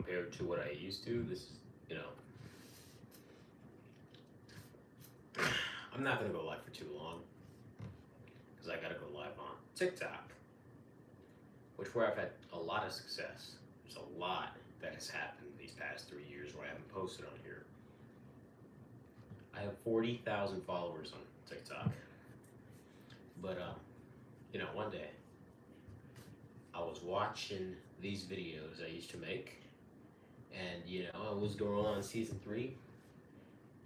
compared to what I used to. This is, you know, I'm not gonna go live for too long because I gotta go live on TikTok, where I've had a lot of success. There's a lot that has happened these past 3 years where I haven't posted on here. I have 40,000 followers on TikTok, but one day I was watching these videos I used to make, and I was going on season 3,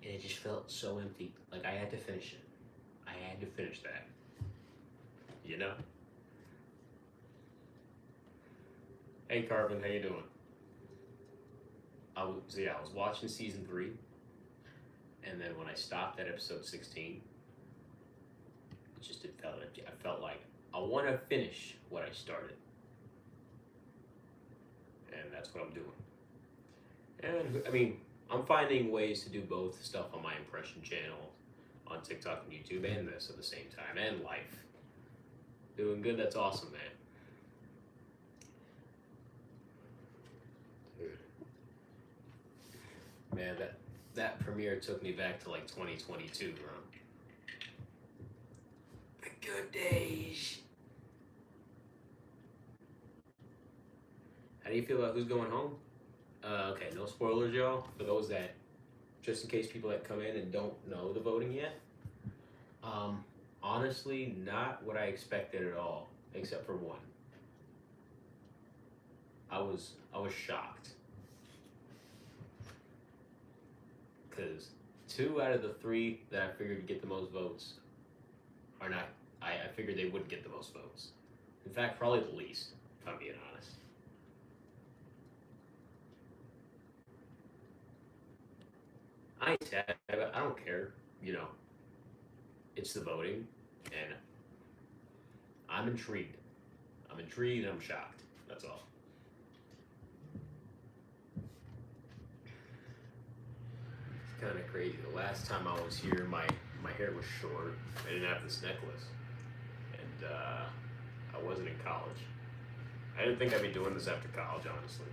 and it just felt so empty. Like I had to finish it. I had to finish that. Hey Carvin, how you doing? I was watching season 3, and then when I stopped at episode 16, it felt empty. I felt like I want to finish what I started, and that's what I'm doing. And I mean, I'm finding ways to do both stuff on my impression channel on TikTok and YouTube, and this at the same time, and life. Doing good. That's awesome, man. Man, that premiere took me back to like 2022, bro. The good days. How do you feel about who's going home? Okay, no spoilers, y'all. For those that, just in case people that come in and don't know the voting yet. Honestly, not what I expected at all, except for one. I was shocked. Because 2 out of the 3 that I figured would get the most votes are not. I figured they wouldn't get the most votes. In fact, probably the least, if I'm being honest. I ain't sad, but I don't care. It's the voting, and I'm intrigued. I'm intrigued and I'm shocked. That's all. Kind of crazy. The last time I was here, my hair was short. I didn't have this necklace, and I wasn't in college. I didn't think I'd be doing this after college, honestly.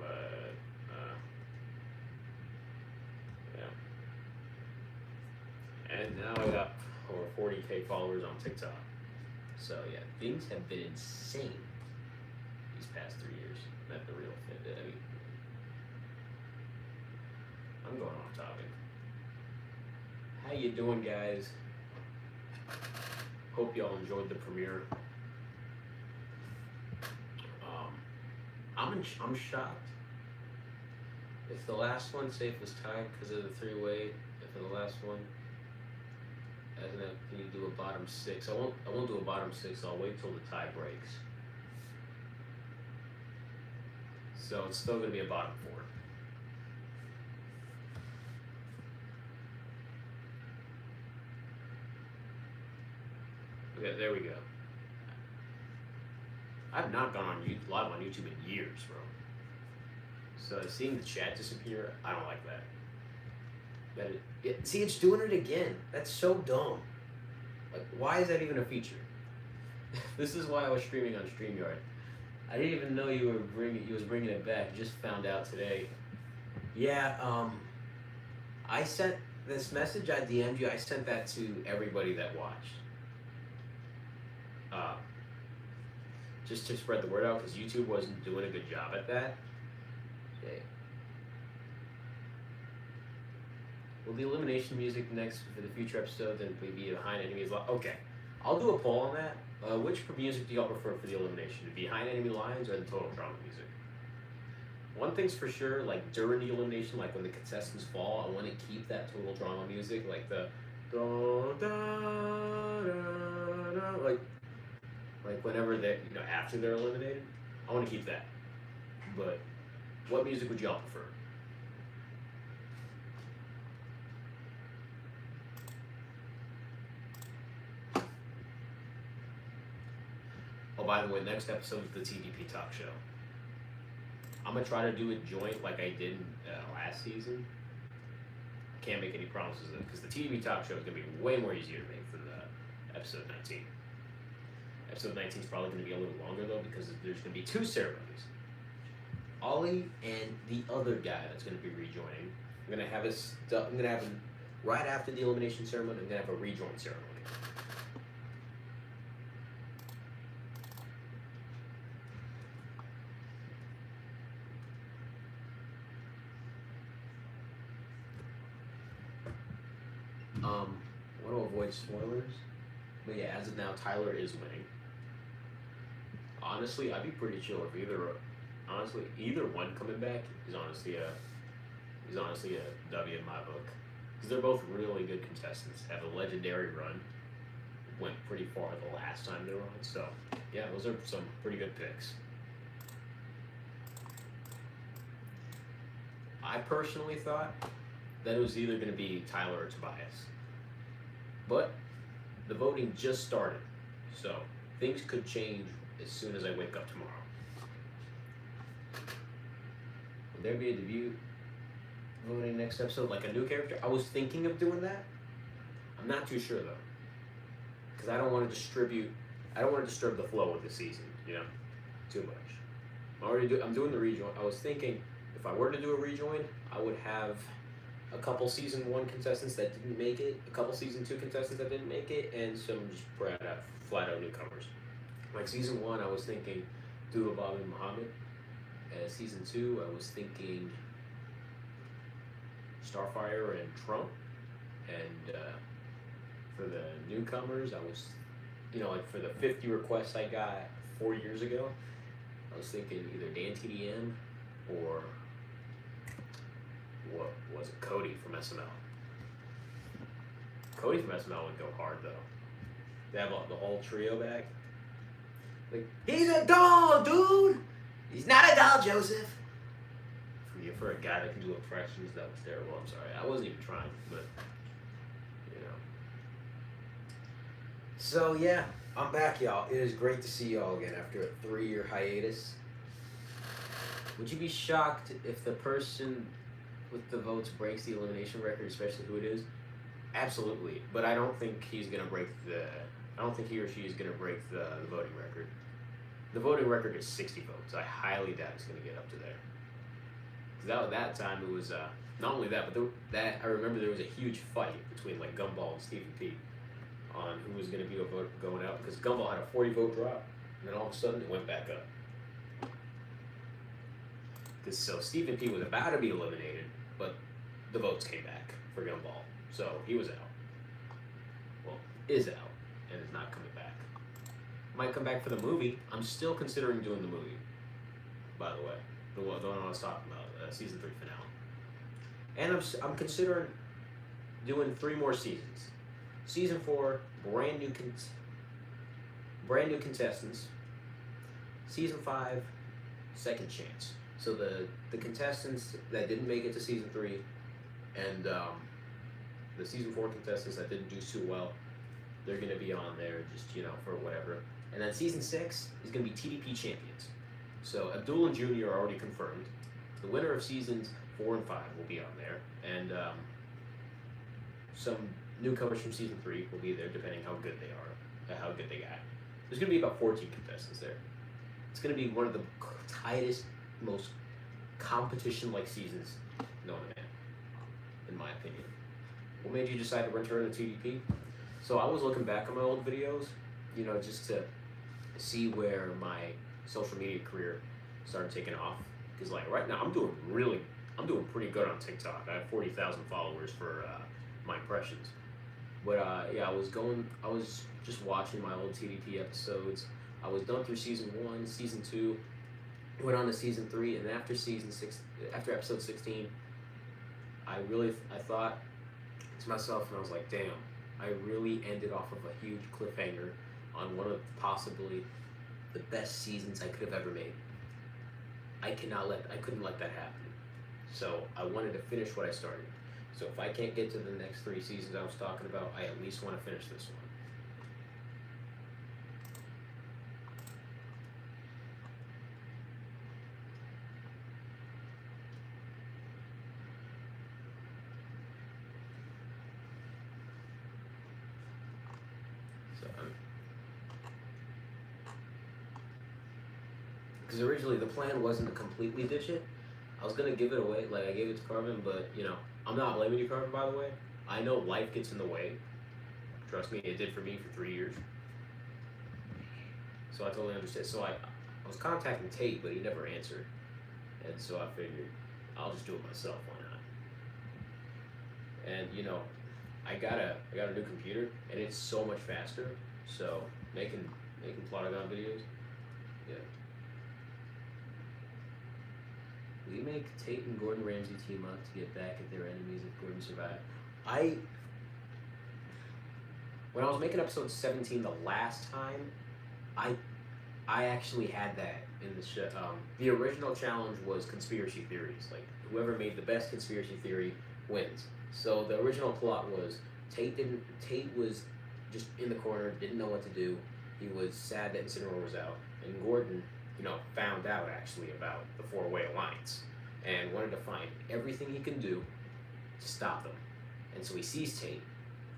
But yeah. And now I got over 40K followers on TikTok. So yeah, things have been insane these past 3 years. Not the real thing. I mean, I'm going off topic. How you doing, guys? Hope y'all enjoyed the premiere. I'm shocked. If the last one, say it was tied because of the 3-way, if in the last one, as in, can you do a bottom 6? I won't do a bottom 6. I'll wait till the tie breaks. So it's still gonna be a bottom 4. Okay, there we go. I've not gone on live on YouTube in years, bro. So seeing the chat disappear, I don't like that. See, it's doing it again. That's so dumb. Like, why is that even a feature? This is why I was streaming on StreamYard. I didn't even know you was bringing it back. Just found out today. Yeah. I sent this message. I DM'd you. I sent that to everybody that watched. Just to spread the word out, because YouTube wasn't doing a good job at that. Okay. Will the elimination music next for the future episode then be behind enemies? Okay, I'll do a poll on that. Which music do y'all prefer for the elimination? The behind enemy lines or the total drama music? One thing's for sure, like during the elimination, like when the contestants fall, I want to keep that total drama music, like the da, da, da, da, like whenever they, after they're eliminated, I want to keep that. But what music would y'all prefer? Oh, by the way, next episode is the TDP Talk Show. I'm gonna try to do it joint like I did last season. I can't make any promises because the TDP Talk Show is gonna be way more easier to make than the episode 19. Episode 19 is probably going to be a little longer though because there's going to be 2 ceremonies. Ollie and the other guy that's going to be rejoining. I'm going to have I'm going to have him right after the elimination ceremony. I'm going to have a rejoin ceremony. I want to avoid spoilers, but yeah, as of now, Tyler is winning. Honestly, I'd be pretty chill if either one coming back is honestly a W in my book, because they're both really good contestants. Have a legendary run. Went pretty far the last time they were on. So yeah, those are some pretty good picks. I personally thought that it was either going to be Tyler or Tobias, but the voting just started, so things could change as soon as I wake up tomorrow. Will there be a debut voting next episode, like a new character? I was thinking of doing that. I'm not too sure though, because I don't want to disturb the flow of the season, too much. I'm doing the rejoin. I was thinking if I were to do a rejoin, I would have a couple season 1 contestants that didn't make it, a couple season 2 contestants that didn't make it, and some just flat out newcomers. Like season 1, I was thinking Dula Bobby Muhammad. Season 2, I was thinking Starfire and Trump. And for the newcomers, I was, like for the 50 requests I got 4 years ago, I was thinking either Dan TDM or what was it, Cody from SML. Cody from SML would go hard though. They have the whole trio back. Like, he's a doll, dude! He's not a doll, Joseph! For a guy that can do impressions, that was terrible. I'm sorry. I wasn't even trying, but, So, yeah, I'm back, y'all. It is great to see y'all again after a 3-year hiatus. Would you be shocked if the person with the votes breaks the elimination record, especially who it is? Absolutely, but I don't think he's gonna break I don't think he or she is gonna break the voting record. The voting record is 60 votes. I highly doubt it's gonna get up to there. Because that time it was not only that, but I remember there was a huge fight between like Gumball and Stephen P. on who was gonna be a vote going out, because Gumball had a 40 vote drop, and then all of a sudden it went back up. So Stephen P was about to be eliminated, but the votes came back for Gumball. So he was out. Well, is out, and is not coming back. Might come back for the movie. I'm still considering doing the movie, by the way. The one I was talking about, season 3 finale. And I'm considering doing 3 more seasons. Season 4, brand new contestants. Season 5, second chance. So the contestants that didn't make it to season 3, and the season 4 contestants that didn't do too well, they're gonna be on there just for whatever. And then season 6 is gonna be TDP champions. So Abdul and Junior are already confirmed. The winner of seasons 4 and 5 will be on there, and some newcomers from season 3 will be there, depending how good they are, how good they got. There's gonna be about 14 contestants there. It's gonna be one of the tightest, most competition-like seasons known to man, in my opinion. What made you decide to return to TDP? So I was looking back on my old videos, just to see where my social media career started taking off. Because like right now, I'm doing pretty good on TikTok. I have 40,000 followers for my impressions. But yeah, I was just watching my old TDP episodes. I was done through season 1, season 2, went on to season 3, and after after episode 16, I thought to myself, and I was like, damn, I really ended off of a huge cliffhanger on one of possibly the best seasons I could have ever made. I couldn't let that happen. So I wanted to finish what I started. So if I can't get to the next 3 seasons I was talking about, I at least want to finish this one. because originally the plan wasn't to completely ditch it. I was gonna give it away, like I gave it to Carvin, but I'm not blaming you, Carvin. By the way, I know life gets in the way. Trust me, it did for me for 3 years. So I totally understand. So I was contacting Tate, but he never answered, and so I figured I'll just do it myself. Why not? And I got a new computer, and it's so much faster. So making Plotagon videos, yeah. We make Tate and Gordon Ramsay team up to get back at their enemies if Gordon survived. I When I was making episode 17 the last time, I I actually had that in the show. The original challenge was conspiracy theories. Like whoever made the best conspiracy theory wins. So the original plot was Tate was just in the corner, didn't know what to do. He was sad that Incineroar was out, and Gordon, found out actually about the four-way alliance and wanted to find everything he can do to stop them. And so he sees Tate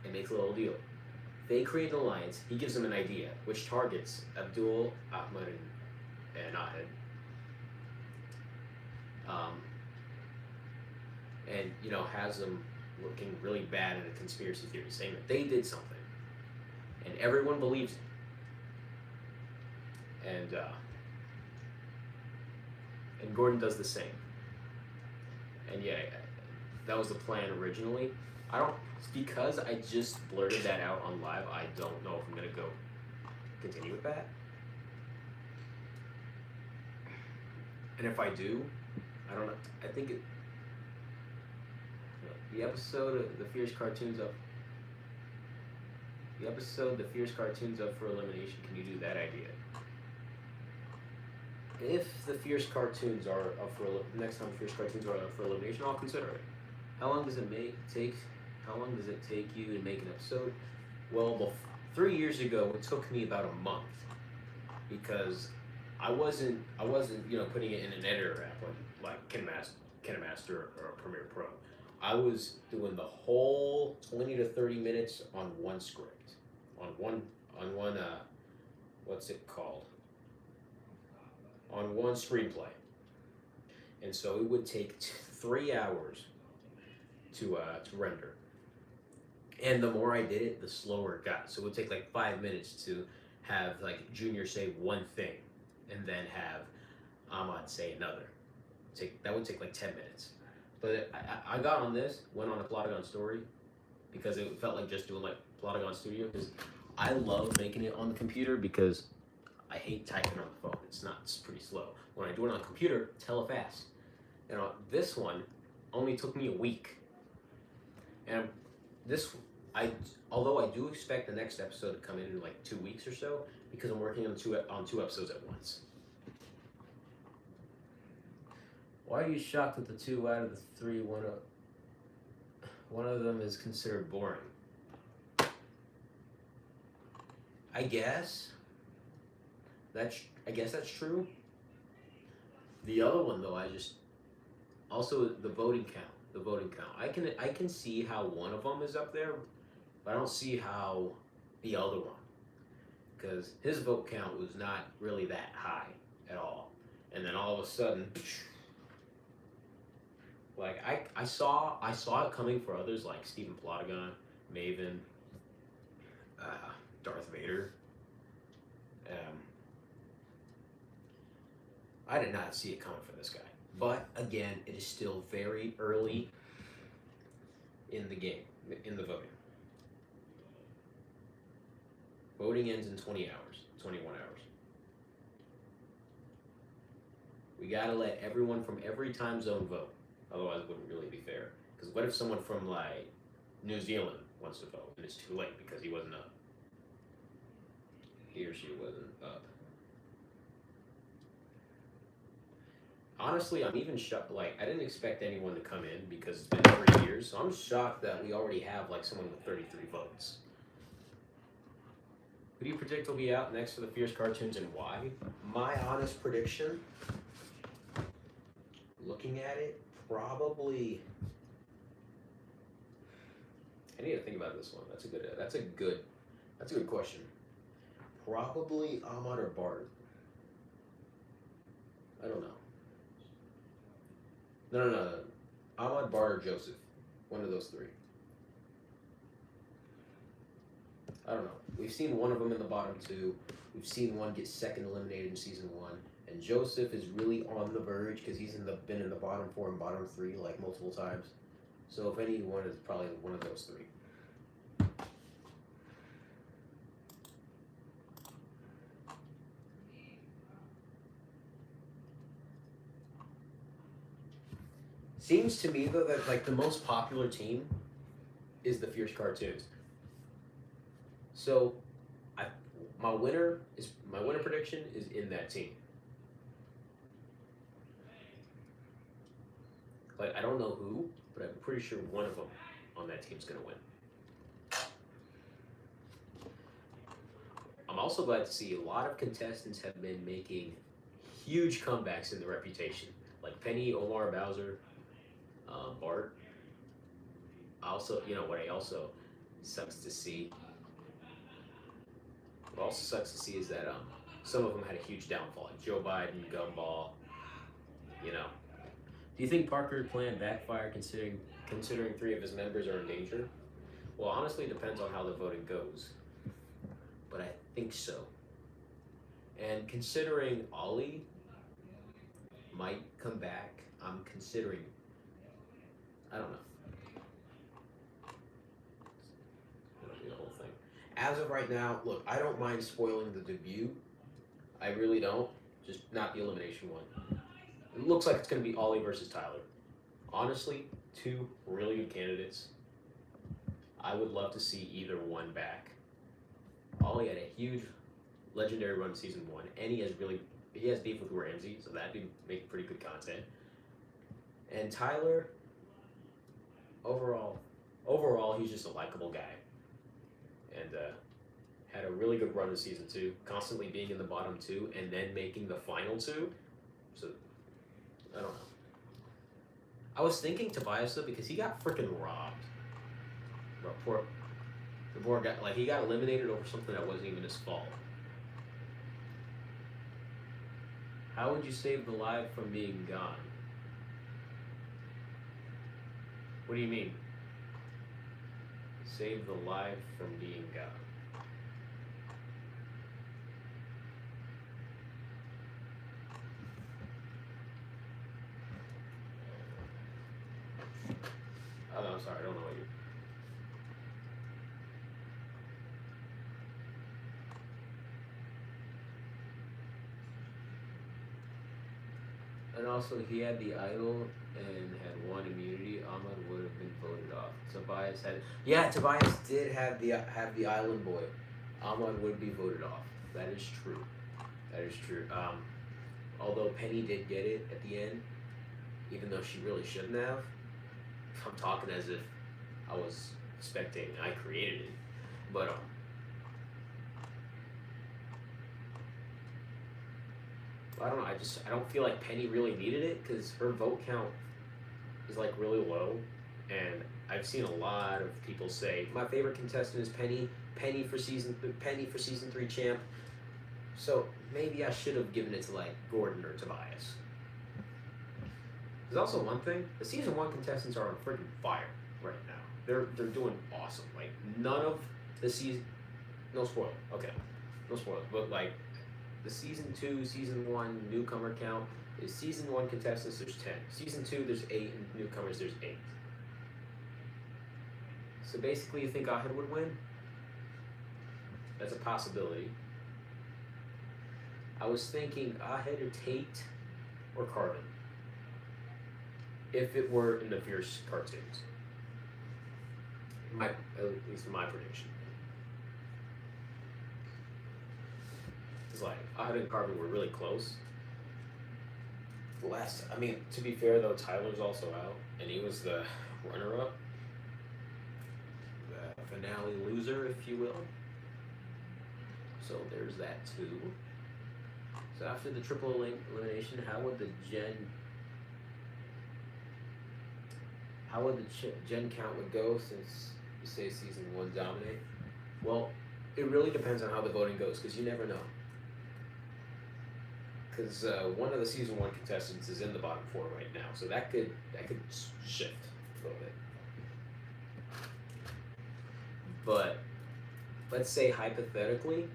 and makes a little deal. They create an alliance. He gives them an idea, which targets Abdul, Ahmed, and Ahmed. And has them looking really bad in a conspiracy theory, saying that they did something, and everyone believes it. And Gordon does the same. And yeah, that was the plan originally. Because I just blurted that out on live, I don't know if I'm gonna continue with that. And if I do, I don't know. I think the episode of the Fierce Cartoons up. The episode the Fierce Cartoons up for elimination. Can you do that idea? If the Fierce Cartoons are up for next time, Fierce Cartoons are up for elimination, I'll consider it. How long does it take? How long does it take you to make an episode? Well, 3 years ago, it took me about a month because I wasn't putting it in an editor app like KineMaster or Premiere Pro. I was doing the whole 20 to 30 minutes on one script, on one what's it called? On one screenplay. And so it would take 3 hours to render. And the more I did it, the slower it got. So it would take like 5 minutes to have like Junior say one thing, and then have Ahmad say another. That would take like 10 minutes. But I got on this, went on a Plotagon story, because it felt like just doing like Plotagon Studio. Because I love making it on the computer because I hate typing on the phone. It's pretty slow. When I do it on a computer, it's hella fast. And this one only took me a week. And although I do expect the next episode to come in like 2 weeks or so, because I'm working on two episodes at once. Why are you shocked that the 2 out of the 3, one of them is considered boring? I guess that's true. The other one though, also the voting count. I can see how one of them is up there, but I don't see how the other one, because his vote count was not really that high at all, and then all of a sudden, like I saw it coming for others like Stephen Plotagon, Maven, Darth Vader. I did not see it coming for this guy. But again, it is still very early in the game, in the voting. Voting ends in 21 hours. We gotta let everyone from every time zone vote. Otherwise, it wouldn't really be fair. Because what if someone from like New Zealand wants to vote and it's too late because he wasn't up? He or she wasn't up. Honestly, I'm even shocked. Like, I didn't expect anyone to come in because it's been 3 years. So I'm shocked that we already have like someone with 33 votes. Who do you predict will be out next for the Fierce Cartoons and why? My honest prediction, looking at it, probably. I need to think about this one. That's a good question. Probably Ahmad or Bart. I don't know. No. Ahmad, Bart, or Joseph. One of those three. I don't know. We've seen one of them in the bottom two. We've seen one get second eliminated in season one. And Joseph is really on the verge because he's been in the bottom four and bottom three like multiple times. So if anyone, is probably one of those three. Seems to me though that like the most popular team is the Fierce Cartoons. So, my winner prediction is in that team. Like I don't know who, but I'm pretty sure one of them on that team's gonna win. I'm also glad to see a lot of contestants have been making huge comebacks in the reputation, like Penny, Omar, Bowser, Bart. Also, what I also sucks to see. What also sucks to see is that some of them had a huge downfall, like Joe Biden, Gumball. Do you think Parker's plan backfired considering three of his members are in danger? Well, honestly, it depends on how the voting goes, but I think so. And considering Ollie might come back, I'm considering. I don't know. That'll be the whole thing. As of right now, look, I don't mind spoiling the debut. I really don't. Just not the elimination one. It looks like it's going to be Ollie versus Tyler. Honestly, two really good candidates. I would love to see either one back. Ollie had a huge legendary run in season one, and he has beef with Ramsey, so that'd make pretty good content. And Tyler, overall, he's just a likable guy, and had a really good run in season two, constantly being in the bottom two, and then making the final two. So I don't know. I was thinking Tobias though because he got freaking robbed. Bro, the poor guy, like he got eliminated over something that wasn't even his fault. How would you save the live from being gone? What do you mean? Save the live from being gone. Oh, no, I'm sorry, I don't know what you. And also, he had the idol and had one immunity. Ahmad would have been voted off. Tobias did have the island boy. Ahmad would be voted off. That is true. That is true. Although Penny did get it at the end, even though she really shouldn't have. I'm talking as if I was expecting I created it, but I don't know. I don't feel like Penny really needed it because her vote count is like really low, and I've seen a lot of people say my favorite contestant is Penny. Penny for season 3 champ. So maybe I should have given it to like Gordon or Tobias. There's also one thing: the season 1 contestants are on freaking fire right now. They're doing awesome. Like none of the season, no spoiler. Okay, no spoilers. But like the season 2, season 1 newcomer count is season 1 contestants. There's 10. Season 2 there's 8, and newcomers there's 8. So basically, you think Ahmed would win? That's a possibility. I was thinking Ahmed or Tate or Carvin. If it were in the Fierce cartoons. At least my prediction. It's like Ahmed and Carvin were really close. To be fair though, Tyler's also out, and he was the runner-up. The finale loser, if you will. So there's that too. So after the triple elimination, how would the gen count would go since you say season 1 dominate? Well, it really depends on how the voting goes because you never know. because one of the season 1 contestants is in the bottom 4 right now, so that could shift a little bit. But let's say hypothetically,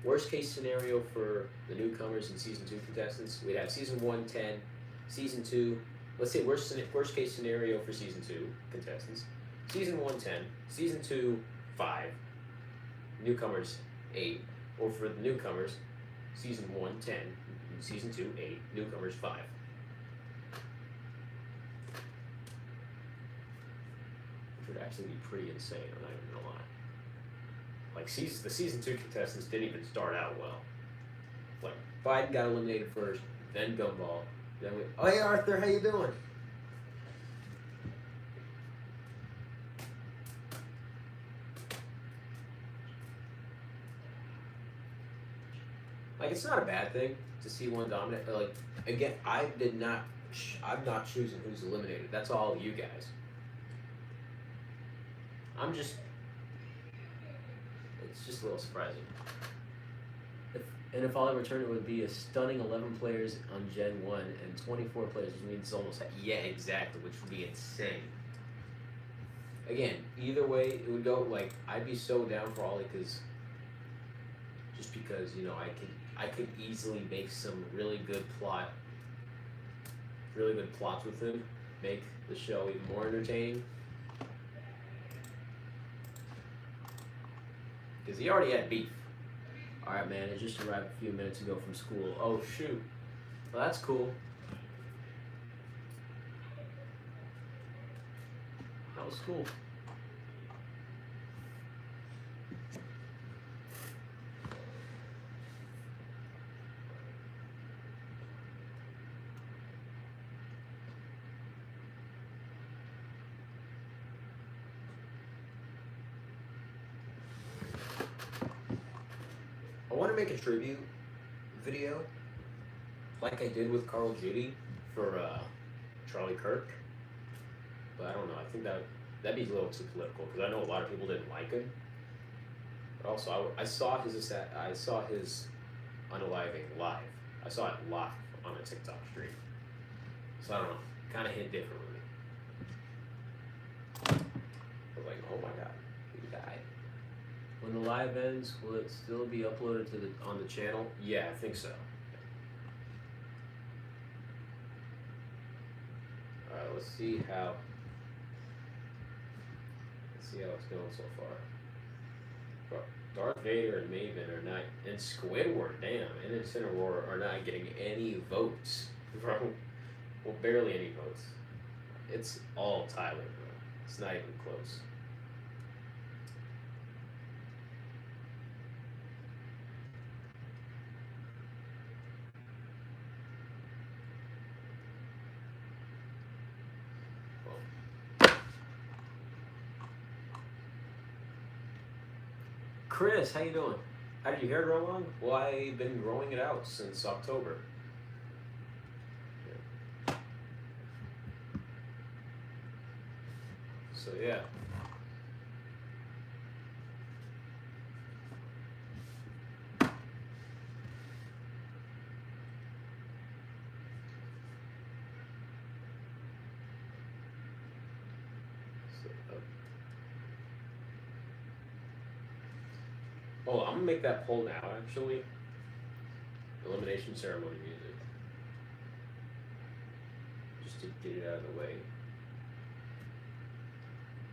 worst case scenario for the newcomers and season 2 contestants, we'd have season 1 10, season 2. Let's say worst case scenario for season 2 contestants, season 1 10, season 2 5, newcomers 8, or for the newcomers, season 1 10, season 2 8, newcomers 5. Which would actually be pretty insane, I'm not even gonna lie. Like the season 2 contestants didn't even start out well. Like Biden got eliminated first, then Gumball, then oh hey Arthur, how you doing? Like it's not a bad thing to see one dominate. Like again, I'm not choosing who's eliminated. That's all you guys. It's just a little surprising. If all that returned, it would be a stunning 11 players on Gen 1 and 24 players, which means almost yeah, exactly, which would be insane. Again, either way, it would go like I'd be so down for Ollie because I could easily make some really good plots with him, make the show even more entertaining. Because he already had beef. Alright, man, it just arrived a few minutes ago from school. Oh, shoot. Well, that's cool. That was cool. I want to make a tribute video like I did with Carl Judy for Charlie Kirk, but I don't know. I think that'd be a little too political because I know a lot of people didn't like him. But also, I saw his unaliving live. I saw it live on a TikTok stream, so I don't know. Kind of hit different with me. I was like, oh my god, he died. When the live ends, will it still be uploaded on the channel? Yeah, I think so. Alright, let's see how it's going so far. Darth Vader and Maven are not, and Squidward, damn, and Incineroar are not getting any votes, bro. Well, barely any votes. It's all Tyler, bro. It's not even close. Chris, how you doing? How did your hair grow long? Well, I've been growing it out since October. Yeah. So yeah. Oh, I'm gonna make that poll now, actually. Elimination ceremony music. Just to get it out of the way.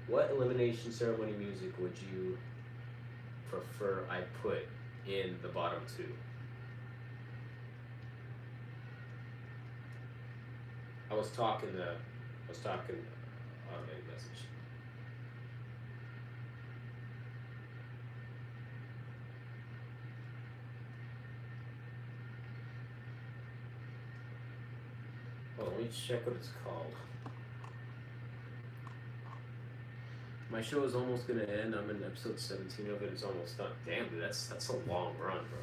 What elimination ceremony music would you prefer I put in the bottom 2? I was talking automated message. Oh, let me check what it's called. My show is almost gonna end. I'm in episode 17 of it. It's almost done. Damn, dude, that's a long run, bro.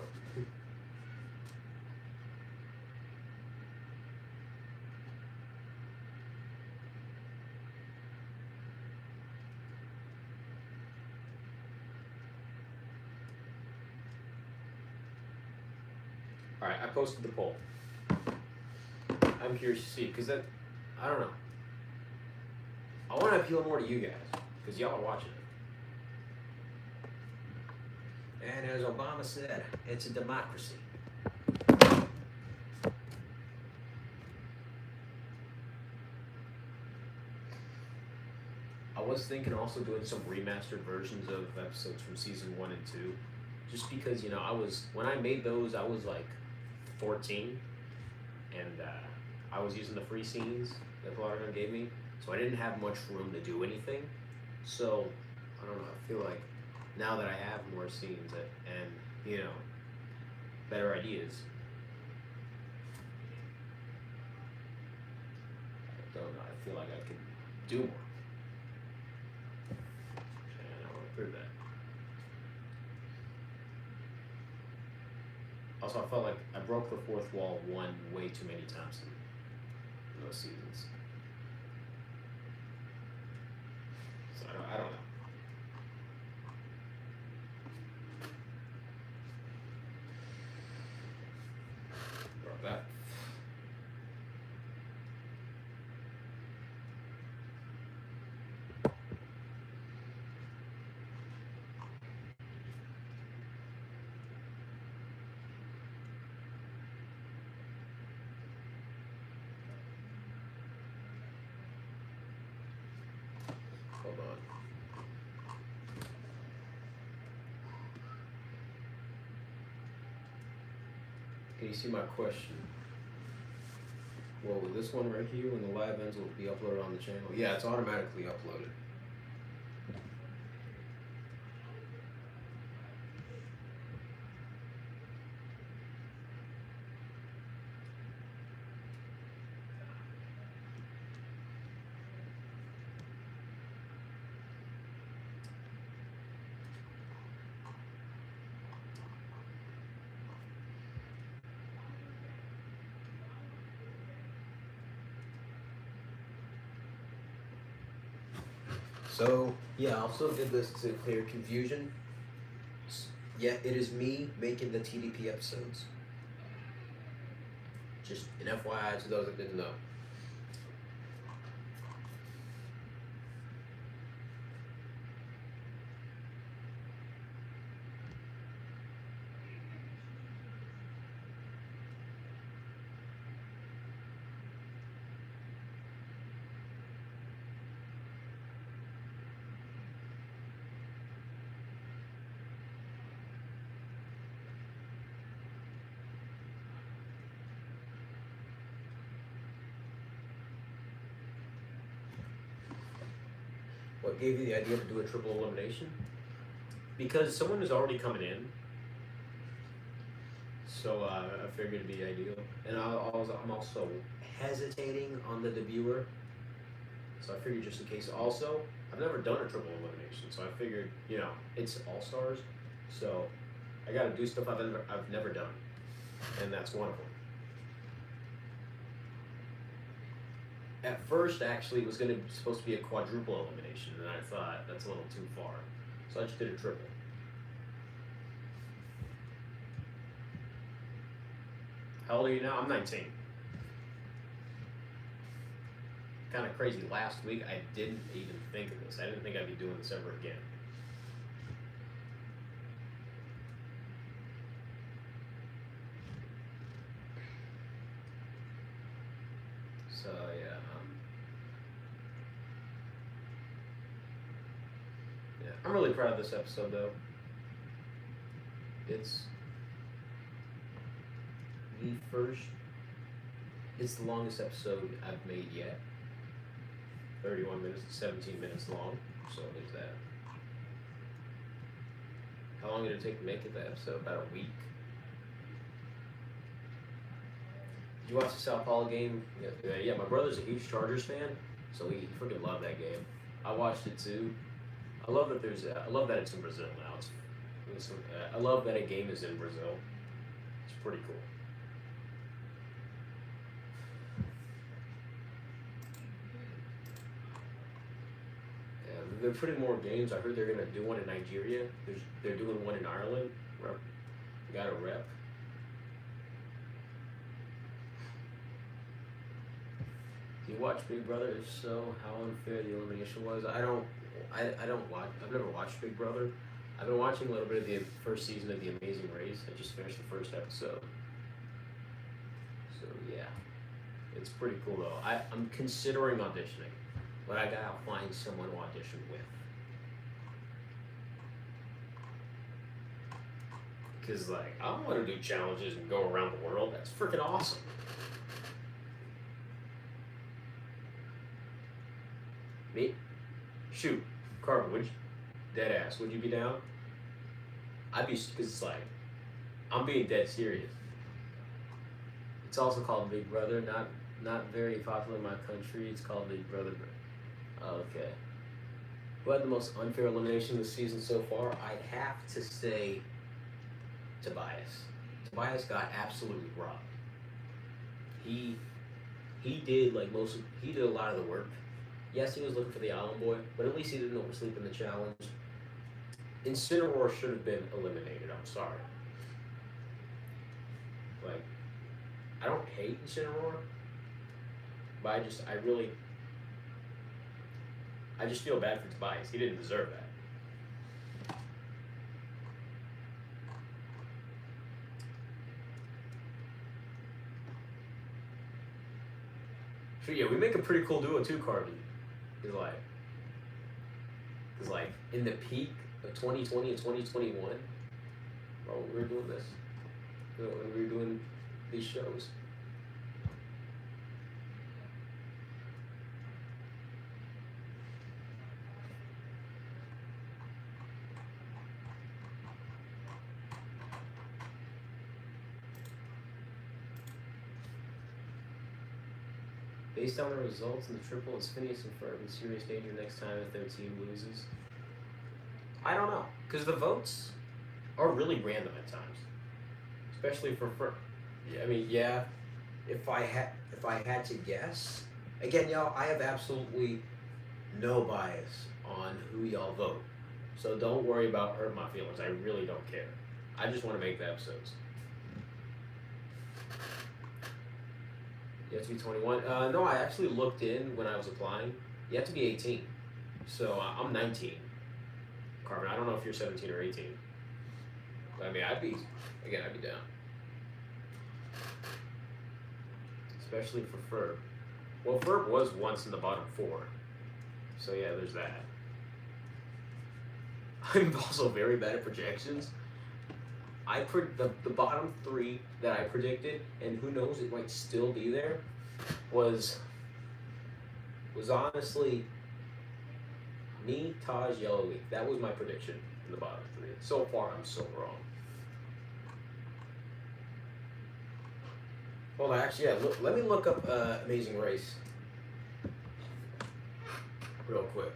All right, I posted the poll. I'm curious to see because I don't know. I want to appeal more to you guys because y'all are watching it. And as Obama said, it's a democracy. I was thinking also doing some remastered versions of episodes from season 1 and 2, just because when I made those I was like 14, and I was using the free scenes that Plotagon gave me, so I didn't have much room to do anything. So I don't know. I feel like now that I have more scenes and better ideas, I don't know. I feel like I could do more. That. Also, I felt like I broke the fourth wall way too many times in those seasons. So I don't know. Bro, that. Hold on. Can you see my question? Well, with this one right here, when the live ends, will be uploaded on the channel? Yeah, it's automatically uploaded. So, yeah, I also did this to clear confusion. Yeah, it is me making the TDP episodes. Just an FYI to those that didn't know. What gave you the idea to do a triple elimination? Because someone is already coming in, so I figured it'd be ideal. And I'm also hesitating on the debuter, so I figured just in case. Also, I've never done a triple elimination, so I figured it's all stars, so I got to do stuff I've never done, and that's one of them. At first, actually, it was supposed to be a quadruple elimination, and I thought that's a little too far, so I just did a triple. How old are you now? I'm 19. Kind of crazy. Last week, I didn't even think of this. I didn't think I'd be doing this ever again. So, yeah. I'm really proud of this episode, though. It's the longest episode I've made yet. 31 minutes to 17 minutes long, so there's that. How long did it take to make it, the episode? About a week. Did you watch the Sao Paulo game? Yeah, my brother's a huge Chargers fan, so he freaking loved that game. I watched it too. I love that it's in Brazil now. I love that a game is in Brazil. It's pretty cool. They're putting more games. I heard they're gonna do one in Nigeria. They're doing one in Ireland. They got a rep. You watch Big Brother? If so, how unfair the elimination was? I don't watch. I've never watched Big Brother. I've been watching a little bit of the first season of The Amazing Race. I just finished the first episode. So yeah, it's pretty cool though. I'm considering auditioning, but I gotta find someone to audition with. Cause like I don't want to do challenges and go around the world. That's freaking awesome. Me? Shoot, Carver, would you, dead ass, would you be down? I'd be, cause it's like, I'm being dead serious. It's also called Big Brother, not very popular in my country. It's called Big Brother. Okay. Who had the most unfair elimination this season so far? I'd have to say Tobias. Tobias got absolutely robbed. He did like he did a lot of the work. Yes, he was looking for the Island Boy, but at least he didn't oversleep in the challenge. Incineroar should have been eliminated. I'm sorry. Like, I don't hate Incineroar, but I just feel bad for Tobias. He didn't deserve that. So yeah, we make a pretty cool duo too, Carby. Cause like in the peak of 2020 and 2021, bro, when we were doing this, when we were doing these shows. Based on the results in the triple, is Phineas and Ferb in serious danger next time if their team loses? I don't know, because the votes are really random at times, especially for Ferb. Yeah, I mean, yeah. If I had to guess, again, y'all, I have absolutely no bias on who y'all vote, so don't worry about hurting my feelings. I really don't care. I just want to make the episodes. You have to be 21. No, I actually looked in when I was applying. You have to be 18. So I'm 19. Carmen, I don't know if you're 17 or 18. But, I mean, I'd be down. Especially for Ferb. Well, Ferb was once in the bottom 4. So yeah, there's that. I'm also very bad at projections. The bottom 3 that I predicted, and who knows, it might still be there, was honestly me, Taj, Yellow Leaf. That was my prediction in the bottom 3. So far, I'm so wrong. Hold on, actually, yeah, let me look up Amazing Race real quick.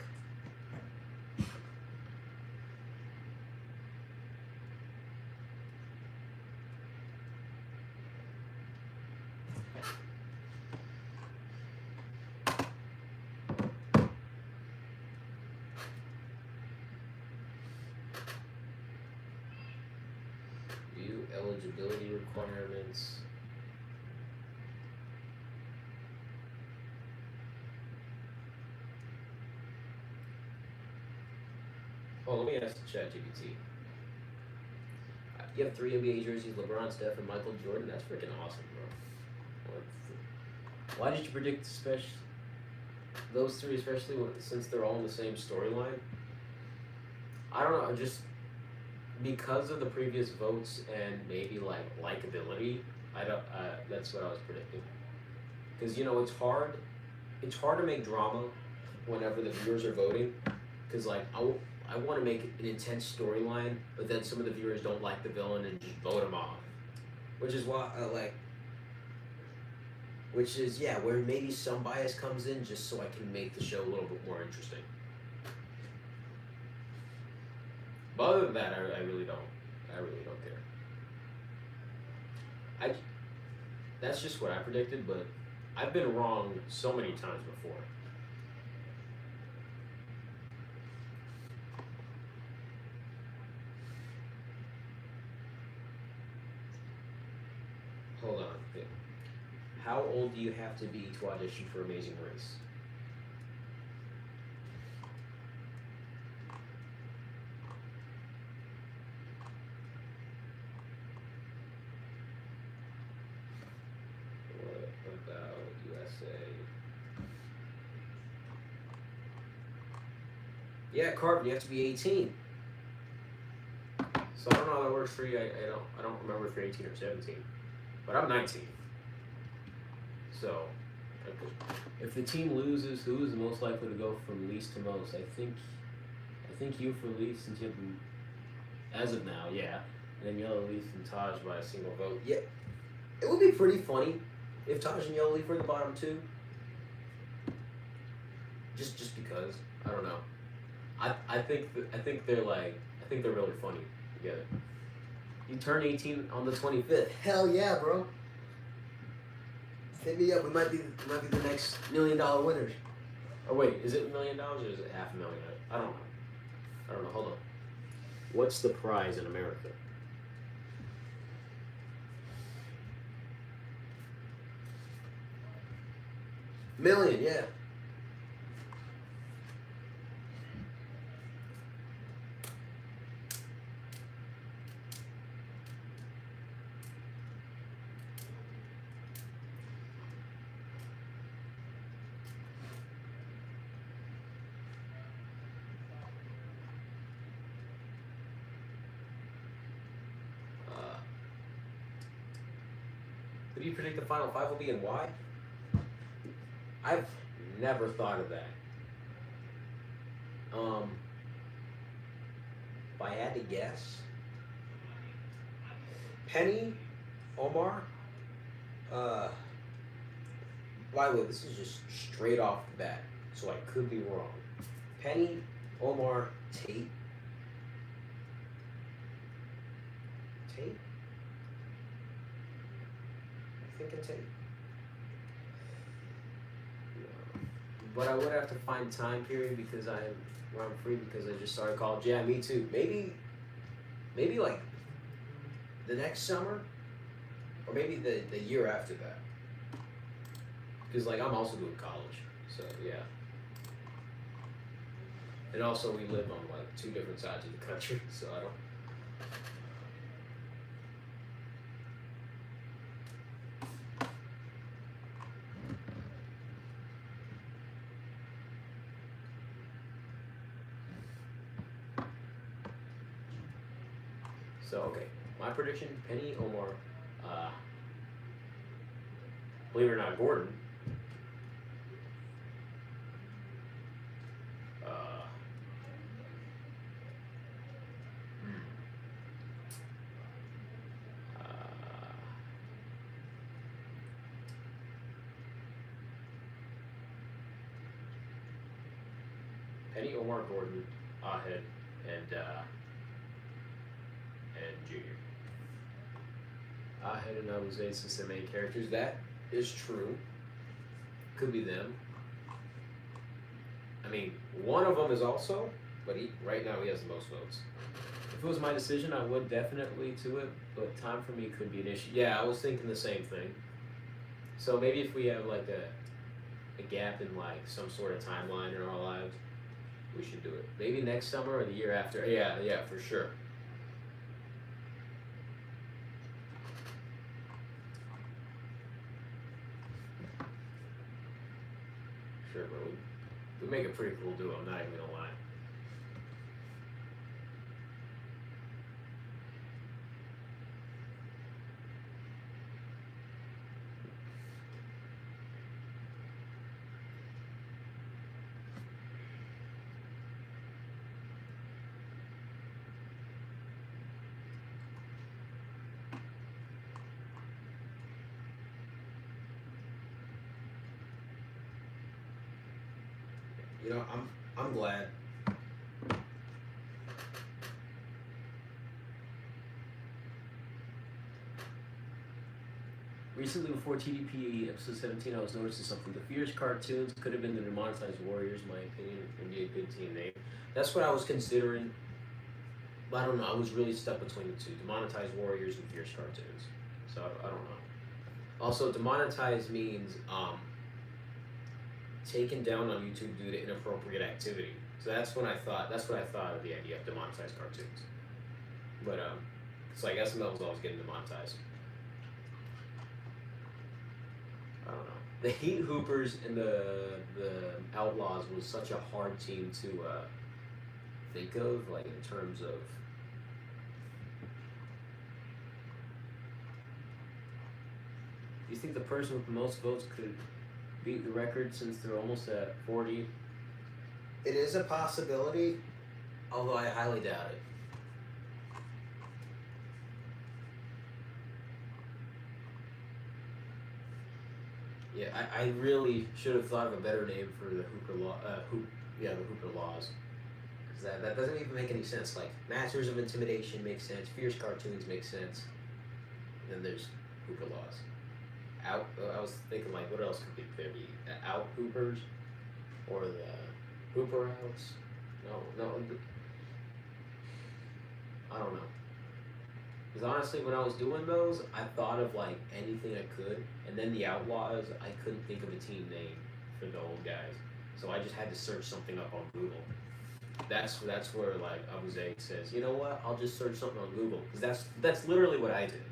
Eligibility requirements. Oh, let me ask ChatGPT. You have 3 NBA jerseys: LeBron, Steph, and Michael Jordan. That's freaking awesome, bro. Why did you predict those 3, especially since they're all in the same storyline? I don't know. Just because of the previous votes and maybe like likability, that's what I was predicting. Because it's hard to make drama whenever the viewers are voting. Because like I want to make an intense storyline, but then some of the viewers don't like the villain and just vote him off. Which is why where maybe some bias comes in just so I can make the show a little bit more interesting. But other than that, I really don't care. That's just what I predicted, but I've been wrong so many times before. Hold on. How old do you have to be to audition for Amazing Race? What about USA? Yeah, Carvin, you have to be 18. So I don't know how that works for you. I don't remember if you're 18 or 17, but I'm 19. So if the team loses, who is the most likely to go from least to most? I think you for least, since you have them as of now, yeah. And then Yellow Leaf and Taj by a single vote. Yeah, it would be pretty funny if Taj and Yellow Leaf were the bottom two. Just because I don't know. I think they're really funny together. You turn 18 on the 25th. Hell yeah, bro. Hit me up. We might be the next $1 million winners. Oh wait, is it $1 million or is it $500,000? I don't know. Hold on. What's the prize in America? Million, yeah. Who do you predict the final five will be and why? I've never thought of that. If I had to guess, Penny, Omar, by the way, this is just straight off the bat, so I could be wrong. Penny, Omar, Tate. Tate? I think it's Tate. But I would have to find time period because where I'm free because I just started college. Yeah, me too. Maybe like the next summer, or maybe the year after that. Because like I'm also doing college, so yeah. And also we live on like two different sides of the country, so I don't. So okay, my prediction: Penny, Omar, believe it or not, Gordon. Penny, Omar, Gordon, Ahed, and Junior. Ahed and Abuze since they're main characters. That is true. Could be them. I mean, one of them is also, but right now he has the most votes. If it was my decision, I would definitely to it, but time for me could be an issue. Yeah, I was thinking the same thing. So maybe if we have like a gap in like some sort of timeline in our lives, we should do it. Maybe next summer or the year after. Yeah, for sure. Sure, bro. We make a pretty cool duo, I'm not even gonna lie. You know, I'm glad. Recently, before TDP episode 17, I was noticing something. The Fierce cartoons could have been the Demonetized Warriors, in my opinion, and be a good team name. That's what I was considering. But I don't know. I was really stuck between the two: Demonetized Warriors and Fierce cartoons. So I don't know. Also, demonetize means taken down on YouTube due to inappropriate activity. So that's what I thought of the idea of demonetized cartoons. But it's like SML was always getting demonetized. I don't know. The Heat Hoopers and the Outlaws was such a hard team to think of, like in terms of. Do you think the person with the most votes could beat the record since they're almost at 40? It is a possibility, although I highly doubt it. Yeah, I really should have thought of a better name for the the Hooper Laws. Because that doesn't even make any sense. Like, Masters of Intimidation makes sense, Fierce Cartoons makes sense, and then there's Hooper Laws. I was thinking, like, what else could there be? The Out Hoopers? Or the Hooper Outs? No, I don't know. Because honestly, when I was doing those, I thought of like anything I could, and then the Outlaws, I couldn't think of a team name for the old guys, so I just had to search something up on Google. That's where like Abuze says, you know what? I'll just search something on Google, because that's literally what I did.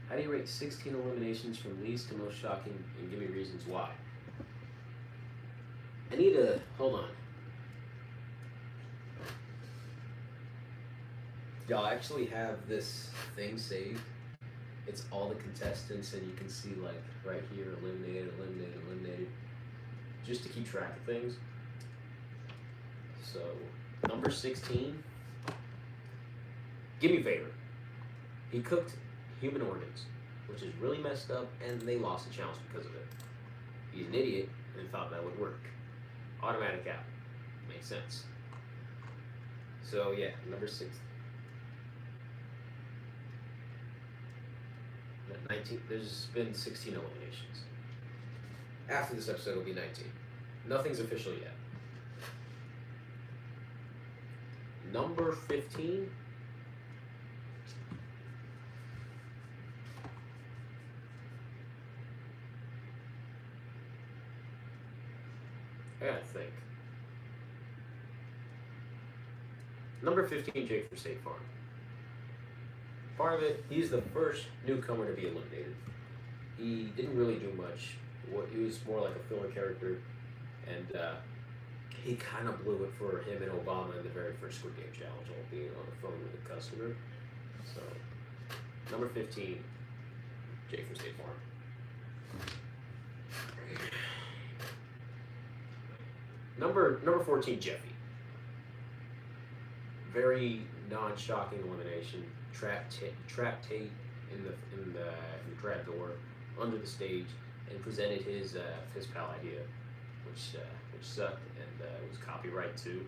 How do you rate 16 eliminations from least to most shocking, and give me reasons why? I need to, hold on. Y'all actually have this thing saved. It's all the contestants, and you can see like right here, eliminated, just to keep track of things. So, number 16, give me a favor. He cooked human organs, which is really messed up, and they lost the challenge because of it. He's an idiot and thought that would work. Automatic out. Makes sense. So yeah, number 6. 19. There's been 16 eliminations. After this episode, it'll be 19. Nothing's official yet. Number 15. I gotta think. Number 15, Jake from State Farm. Part of it, he's the first newcomer to be eliminated. He didn't really do much. He was more like a filler character, and he kind of blew it for him and Obama in the very first Squid Game challenge, all being on the phone with a customer. So, number 15, Jake from State Farm. Number 14, Jeffy. Very non-shocking elimination. Trap Tate in the trap door under the stage, and presented his pal idea, which sucked, and was copyright too.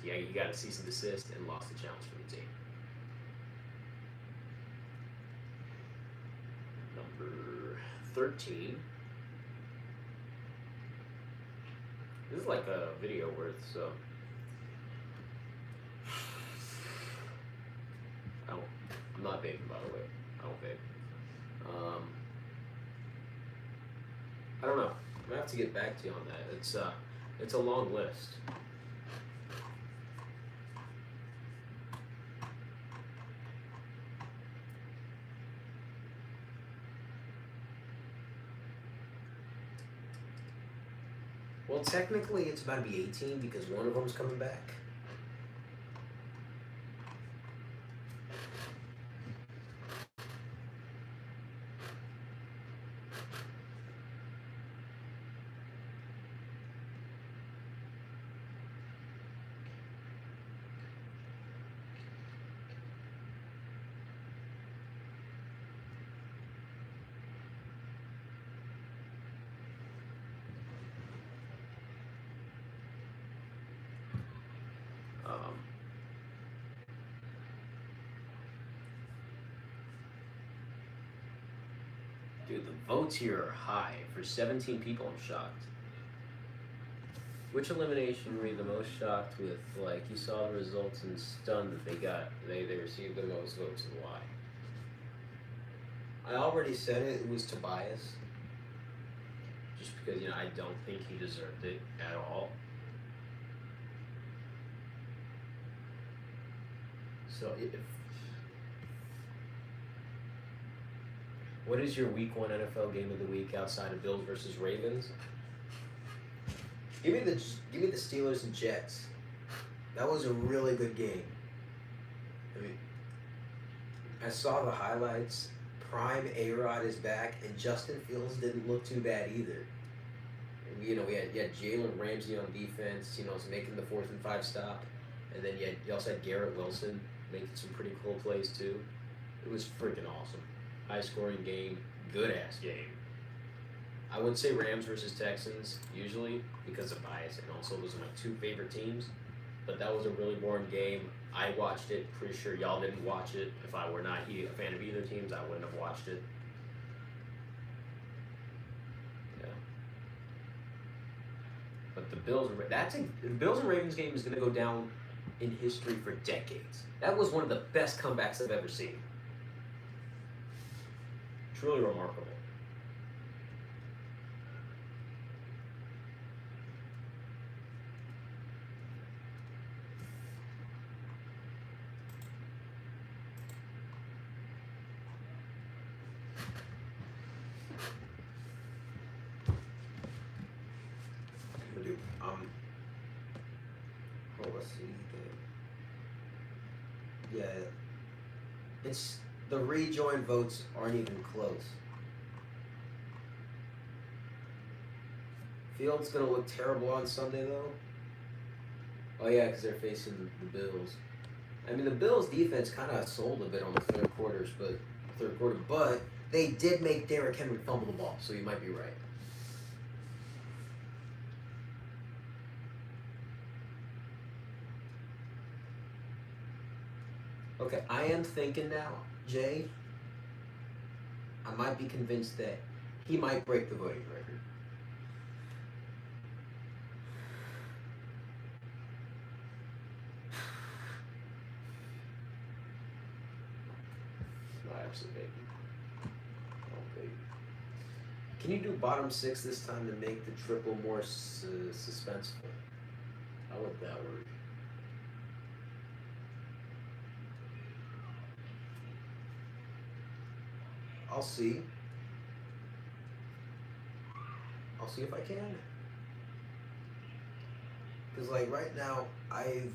He got a cease and desist and lost the challenge for the team. Number 13. This is like a video worth, so I'm not vaping, by the way. I don't vape. I don't know. I'm gonna have to get back to you on that. It's a long list. Well, technically, it's about to be 18 because one of them's coming back. votes here are high. For 17 people, I'm shocked. Which elimination were you the most shocked with? Like, you saw the results and stunned that they received the most votes, and why? I already said it. It was Tobias. Just because, I don't think he deserved it at all. So, what is your Week 1 NFL game of the week outside of Bills versus Ravens? Give me the Steelers and Jets. That was a really good game. I mean, I saw the highlights. Prime A-Rod is back, and Justin Fields didn't look too bad either. We had Jalen Ramsey on defense, making the 4th and 5 stop, and then you also had Garrett Wilson making some pretty cool plays too. It was freaking awesome. High-scoring game, good-ass game. I would say Rams versus Texans, usually, because of bias, and also those are my 2 favorite teams. But that was a really boring game. I watched it. Pretty sure y'all didn't watch it. If I were not a fan of either teams, I wouldn't have watched it. Yeah. But the Bills and Ravens game is going to go down in history for decades. That was one of the best comebacks I've ever seen. Truly remarkable. Let's see. Yeah, it's the rejoin votes aren't even close. Fields gonna look terrible on Sunday though. Oh yeah, because they're facing the Bills. I mean, the Bills' defense kind of sold a bit on the third quarter, but they did make Derrick Henry fumble the ball, so you might be right. Okay, I am thinking now, Jay, I might be convinced that he might break the voting record. Absolutely. Okay. Can you do bottom 6 this time to make the triple more suspenseful? How would that work? I'll see. I'll see if I can. Because, right now, I've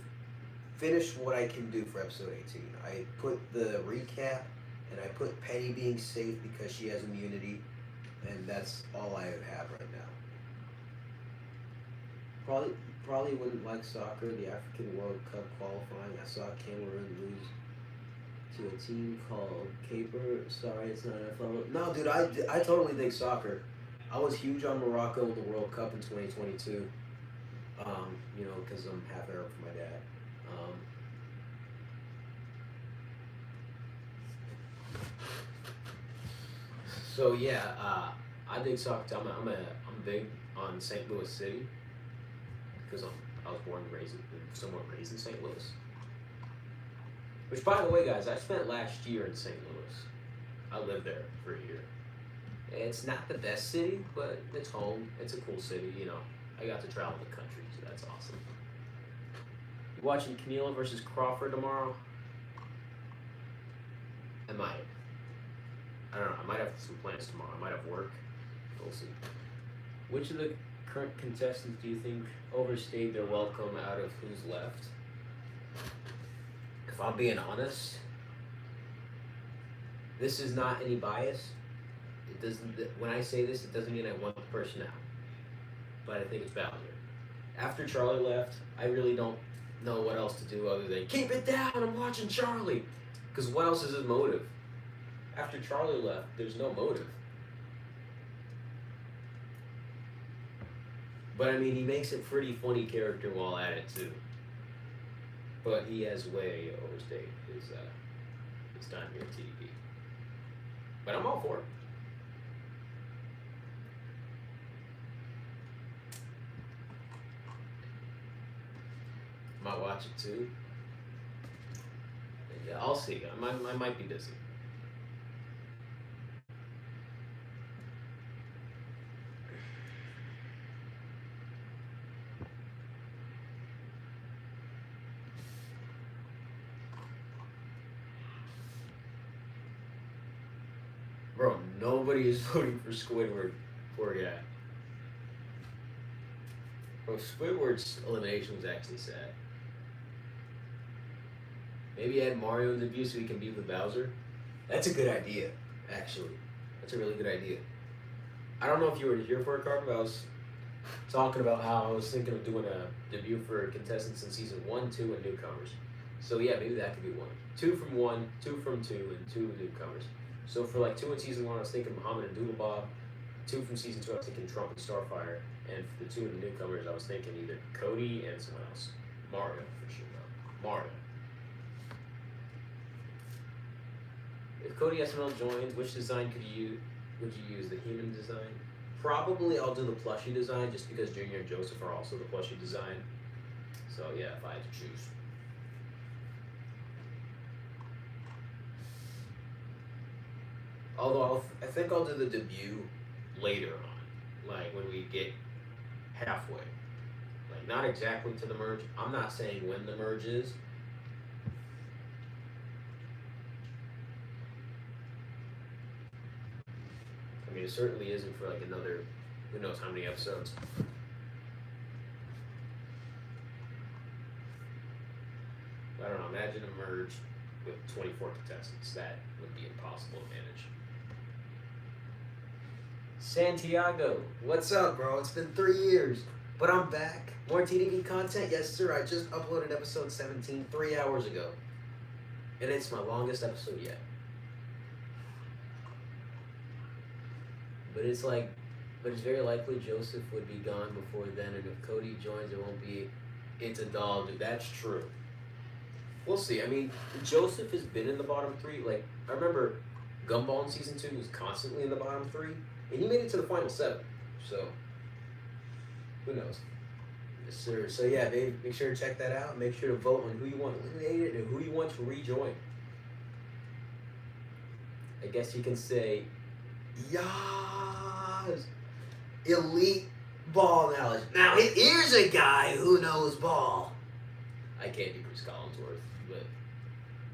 finished what I can do for episode 18. I put the recap, and I put Penny being safe because she has immunity, and that's all I have right now. Probably wouldn't like soccer, the African World Cup qualifying. I saw Cameroon lose to a team called Caper. Sorry, it's not NFL. No, dude, I totally dig soccer. I was huge on Morocco in the World Cup in 2022. Because I'm half Arab for my dad. So yeah, I dig soccer. I'm big on St. Louis City because I was somewhat raised in St. Louis. Which, by the way, guys, I spent last year in St. Louis. I lived there for a year. It's not the best city, but it's home. It's a cool city, I got to travel the country, so that's awesome. You watching Canelo versus Crawford tomorrow? I might. I don't know. I might have some plans tomorrow. I might have work. We'll see. Which of the current contestants do you think overstayed their welcome out of Who's Left? If I'm being honest, this is not any bias. It doesn't. When I say this, it doesn't mean I want the person out, but I think it's valid. After Charlie left, I really don't know what else to do other than keep it down. I'm watching Charlie, because what else is his motive? After Charlie left, there's no motive. But I mean, he makes a pretty funny character while at it too. But he has way overstayed his time here at TDP. But I'm all for it. might watch it too. Yeah, I'll see. I might be busy. Bro, nobody is voting for Squidward. Poor guy. Bro, Squidward's elimination was actually sad. Maybe add Mario in the view so he can be with Bowser. That's a good idea, actually. That's a really good idea. I don't know if you were here for it, Carver, but I was talking about how I was thinking of doing a debut for contestants in season 1, 2, and newcomers. So yeah, maybe that could be one. 2 from 1, 2 from 2, and 2 newcomers. So for like 2 in season 1, I was thinking Muhammad and Doodle Bob. 2 from season 2, I was thinking Trump and Starfire. And for the 2 in the newcomers, I was thinking either Cody and someone else. Mario, for sure. Mario. If Cody SML joins, which design would you use? The human design? Probably I'll do the plushie design just because Junior and Joseph are also the plushie design. So yeah, if I had to choose. Although I think I'll do the debut later on, like when we get halfway. Like not exactly to the merge. I'm not saying when the merge is. I mean, it certainly isn't for like another, who knows how many episodes. I don't know, imagine a merge with 24 contestants. That would be impossible to manage. Santiago, What's up, bro? It's been 3 years, but I'm back. More TDV content? Yes, sir. I just uploaded episode 17 3 hours ago. and it's my longest episode yet. But it's very likely Joseph would be gone before then, and if Cody joins, it won't be. It's a dog. That's true. We'll see. I mean, Joseph has been in the bottom three. Like, I remember Gumball in season 2 was constantly in the bottom three, and he made it to the final 7. So, who knows? Yes, sir. So yeah, babe, make sure to check that out. Make sure to vote on who you want eliminated and who you want to rejoin. I guess you can say, Yes! Elite ball knowledge. Now, here's a guy who knows ball. I can't be Chris Collinsworth,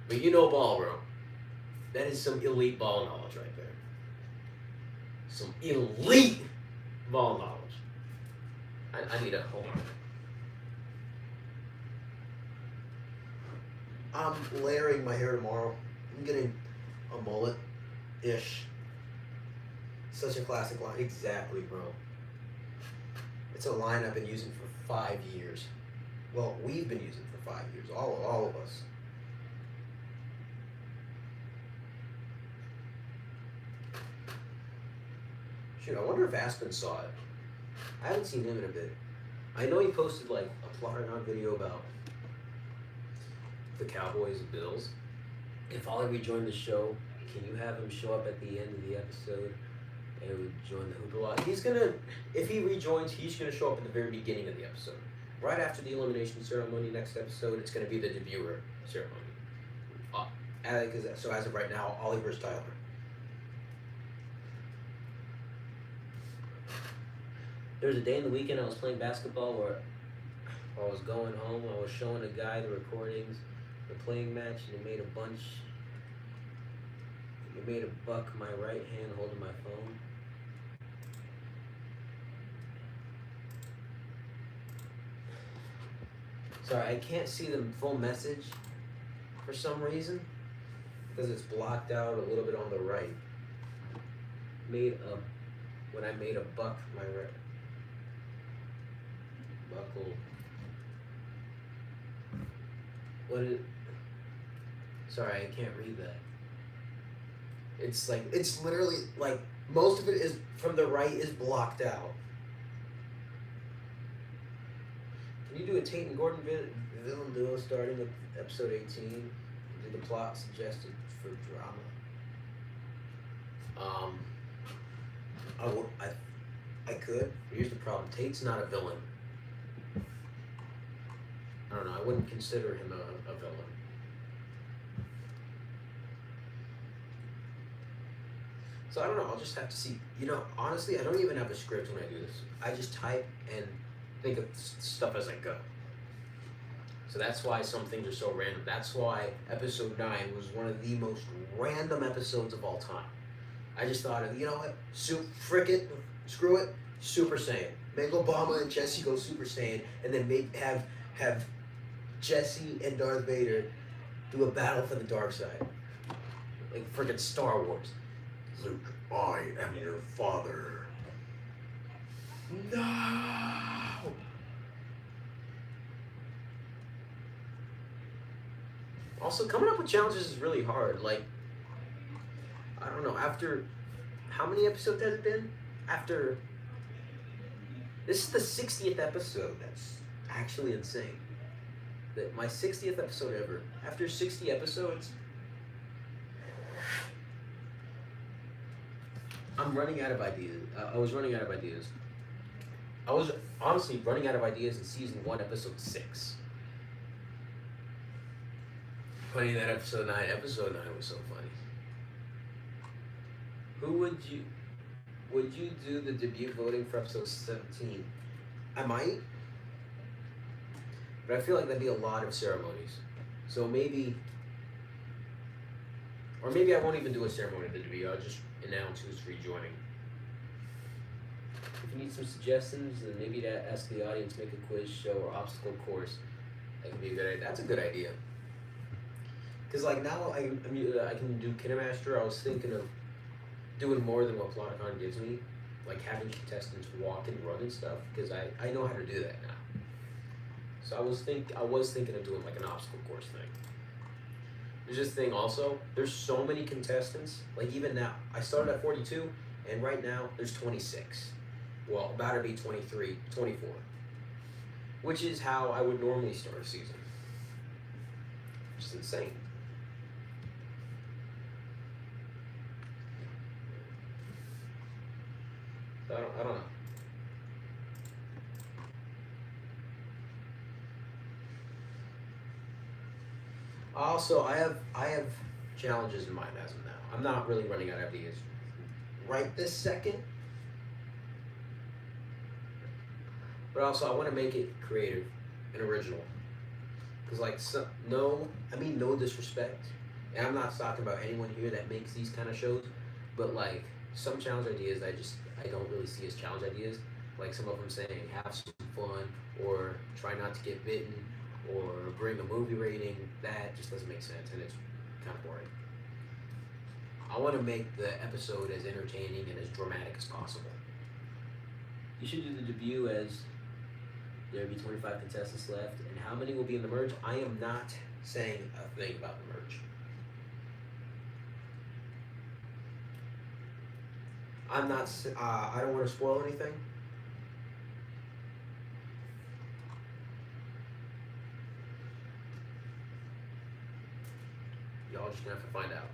but you know ball, bro. That is some elite ball knowledge right there. Some elite ball knowledge. I need a hold on. I'm layering my hair tomorrow. I'm getting a mullet-ish. Such a classic line. Exactly, bro. It's a line I've been using for 5 years. Well, we've been using for 5 years. All of us. Shoot, I wonder if Aspen saw it. I haven't seen him in a bit. I know he posted like a Plotagon video about the Cowboys and Bills. If Ollie rejoined the show, can you have him show up at the end of the episode and we join the Hooper? He's gonna, if he rejoins, he's gonna show up at the very beginning of the episode. Right after the elimination ceremony next episode, it's gonna be the debuter ceremony. So as of right now, Ollie versus Tyler. There was a day in the weekend I was playing basketball where I was going home. I was showing a guy the recordings, the playing match, and it made a bunch. It made a buck my right hand holding my phone. Sorry, I can't see the full message for some reason because it's blocked out a little bit on the right. When I made a buck my right. Buckle. Sorry, I can't read that. It's literally like most of it is from the right is blocked out. Can you do a Tate and Gordon villain duo starting at episode 18? Do the plot suggested for drama? I could. Here's the problem. Tate's not a villain. I don't know. I wouldn't consider him a villain. So I don't know. I'll just have to see. You know, honestly, I don't even have a script when I do this. I just type and think of stuff as I go. So that's why some things are so random. That's why episode 9 was one of the most random episodes of all time. I just thought of, you know what? Frick it, screw it, Super Saiyan. Make Obama and Jesse go Super Saiyan, and then have Jesse and Darth Vader do a battle for the dark side, like friggin' Star Wars. Luke, I am your father. No. Also, coming up with challenges is really hard. Like, I don't know. After how many episodes has it been? After this is the 60th episode. That's actually insane. That my 60th episode ever. After 60 episodes, I'm running out of ideas. I was running out of ideas. I was honestly running out of ideas in season 1, episode 6. Funny that episode 9 was so funny. Who would you do the debut voting for episode 17? I might, but I feel like that'd be a lot of ceremonies. So maybe, or maybe I won't even do a ceremony at the debut. I'll just announce who's rejoining. If you need some suggestions, then maybe to ask the audience, make a quiz show or obstacle course. That could be a good idea. That's a good idea. Cause like now I can do Kinemaster. I was thinking of doing more than what Plotagon gives me, like having contestants walk and run and stuff. Cause I know how to do that now. So I was thinking of doing like an obstacle course thing. There's this thing also. There's so many contestants. Like even now, I started at 42, and right now there's 26. Well, about to be 23, 24. Which is how I would normally start a season. Which is insane. I don't know. Also, I have challenges in mind as of now. I'm not really running out of ideas right this second. But also, I want to make it creative and original. Because, like, no disrespect. And I'm not talking about anyone here that makes these kind of shows. But, like, some challenge ideas I don't really see as challenge ideas. Like some of them saying, have some fun, or try not to get bitten, or bring a movie rating. That just doesn't make sense, and it's kind of boring. I want to make the episode as entertaining and as dramatic as possible. You should do the debut as there'll be 25 contestants left, and how many will be in the merge? I am not saying a thing about the merge. I'm not. I don't want to spoil anything. Y'all just gonna have to find out.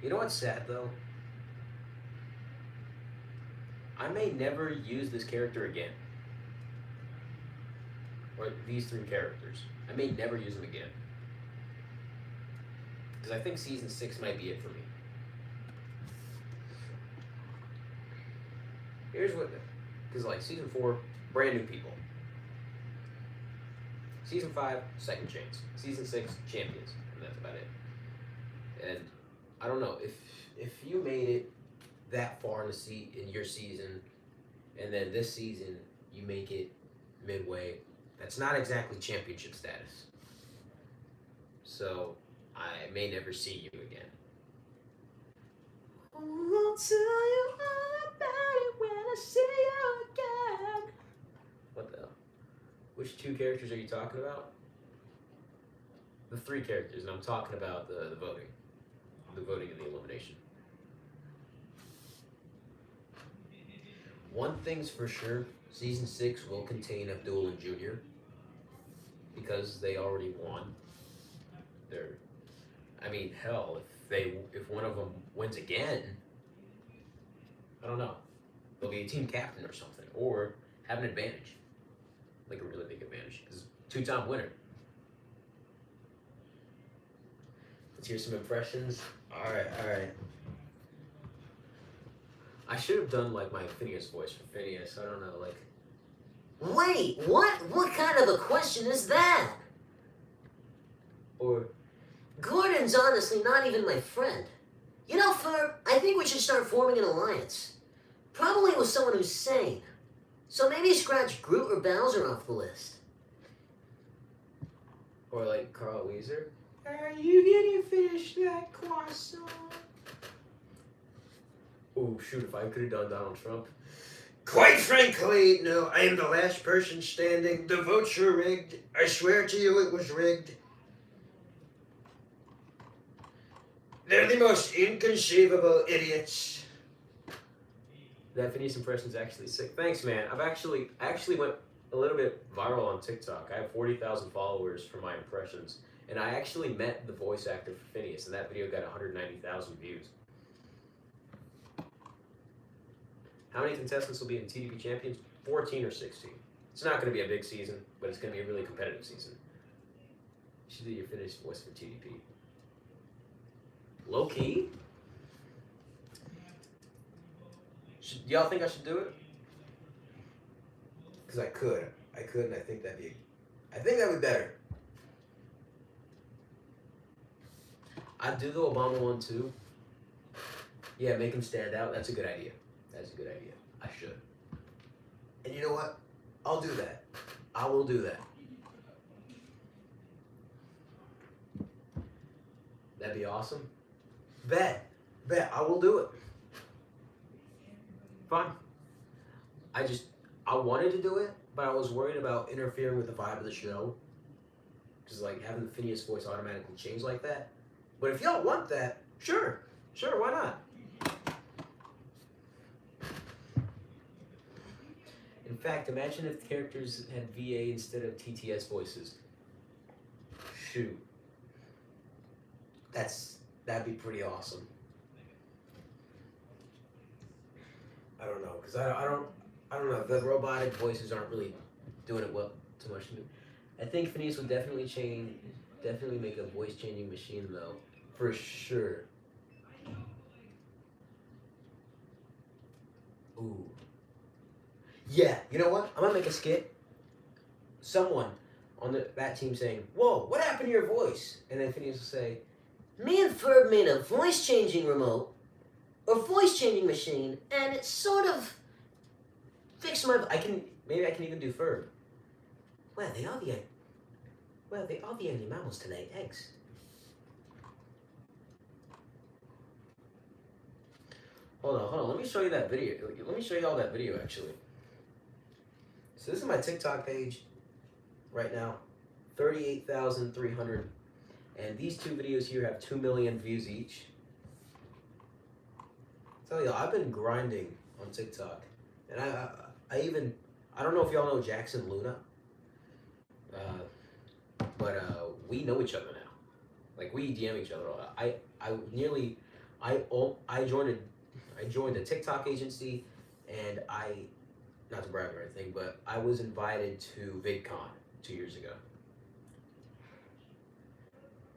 You know what's sad though? I may never use this character again. Or these 3 characters. I may never use them again. Because I think season 6 might be it for me. Here's what, because like season 4, brand new people. Season 5, second chance. Season 6, champions. And that's about it. And I don't know, if you made it that far in your season, and then this season you make it midway, that's not exactly championship status. So I may never see you again. I'll tell you all about it when I see you again. What the hell? Which 2 characters are you talking about? The 3 characters, and I'm talking about the voting. The voting and the elimination. One thing's for sure, season 6 will contain Abdul and Junior. Because they already won. I mean, hell, if if one of them wins again, I don't know. They'll be a team captain or something, or have an advantage, like a really big advantage, because two-time winner. Let's hear some impressions. All right. I should have done like my Phineas voice for Phineas. I don't know, like. Wait, what? What kind of a question is that? Or Gordon's honestly not even my friend. You know, Ferb, I think we should start forming an alliance. Probably with someone who's sane. So maybe scratch Groot or Bowser off the list. or like Carl Weezer. Are you gonna finish that croissant? Oh shoot! If I could have done Donald Trump. Quite frankly, no, I am the last person standing. The votes were rigged. I swear to you it was rigged. They're the most inconceivable idiots. That Phineas impression's actually sick. Thanks, man. I actually went a little bit viral on TikTok. I have 40,000 followers for my impressions, and I actually met the voice actor for Phineas, and that video got 190,000 views. How many contestants will be in TDP Champions? 14 or 16. It's not going to be a big season, but it's going to be a really competitive season. You should do your finished voice for TDP. Low key? Y'all think I should do it? Because I could, and I think that would be better. I'd do the Obama one too. Yeah, make him stand out. That's a good idea. That's a good idea. I should. And you know what? I'll do that. I will do that. That'd be awesome. Bet, I will do it. Fine. I wanted to do it, but I was worried about interfering with the vibe of the show. Just like having the Phineas voice automatically change like that. But if y'all want that, sure, why not? In fact, imagine if the characters had VA instead of TTS voices. Shoot. That'd be pretty awesome. I don't know, because I don't know. The robotic voices aren't really doing it well too much. I think Phineas would definitely make a voice changing machine though, for sure. Ooh. Yeah, you know what? I'm gonna make a skit. Someone on that team saying, "Whoa, what happened to your voice?" And then Phineas will say, Me and Ferb made a voice-changing remote, or voice-changing machine, and it sort of fixed my... Maybe I can even do Ferb. Well, they are the only mammals to lay eggs. Hold on. Let me show you that video. Let me show you all that video, actually. So this is my TikTok page right now. 38,300. And these two videos here have 2 million views each. Tell y'all, I've been grinding on TikTok. And I don't know if y'all know Jackson Luna. But we know each other now. Like, we DM each other. I joined a TikTok agency, and not to brag or anything, but I was invited to VidCon 2 years ago.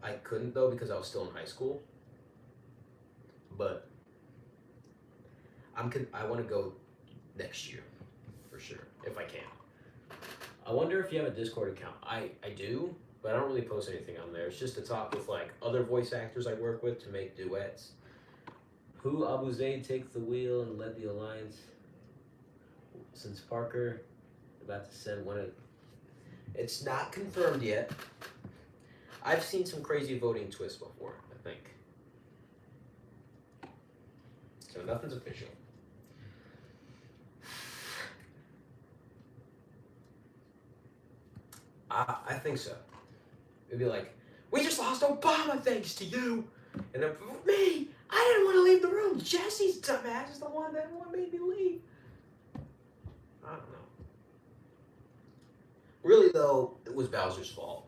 I couldn't though because I was still in high school. But I want to go next year for sure if I can. I wonder if you have a Discord account. I do, but I don't really post anything on there. It's just to talk with like other voice actors I work with to make duets. Who Abu Zaid take the wheel and led the alliance since Parker about to send one of... It's not confirmed yet. I've seen some crazy voting twists before, I think. So nothing's official. I think so. It'd be like, we just lost Obama thanks to you. And then, me, I didn't want to leave the room. Jesse's dumbass is the one that made me leave. I don't know. Really, though, it was Bowser's fault.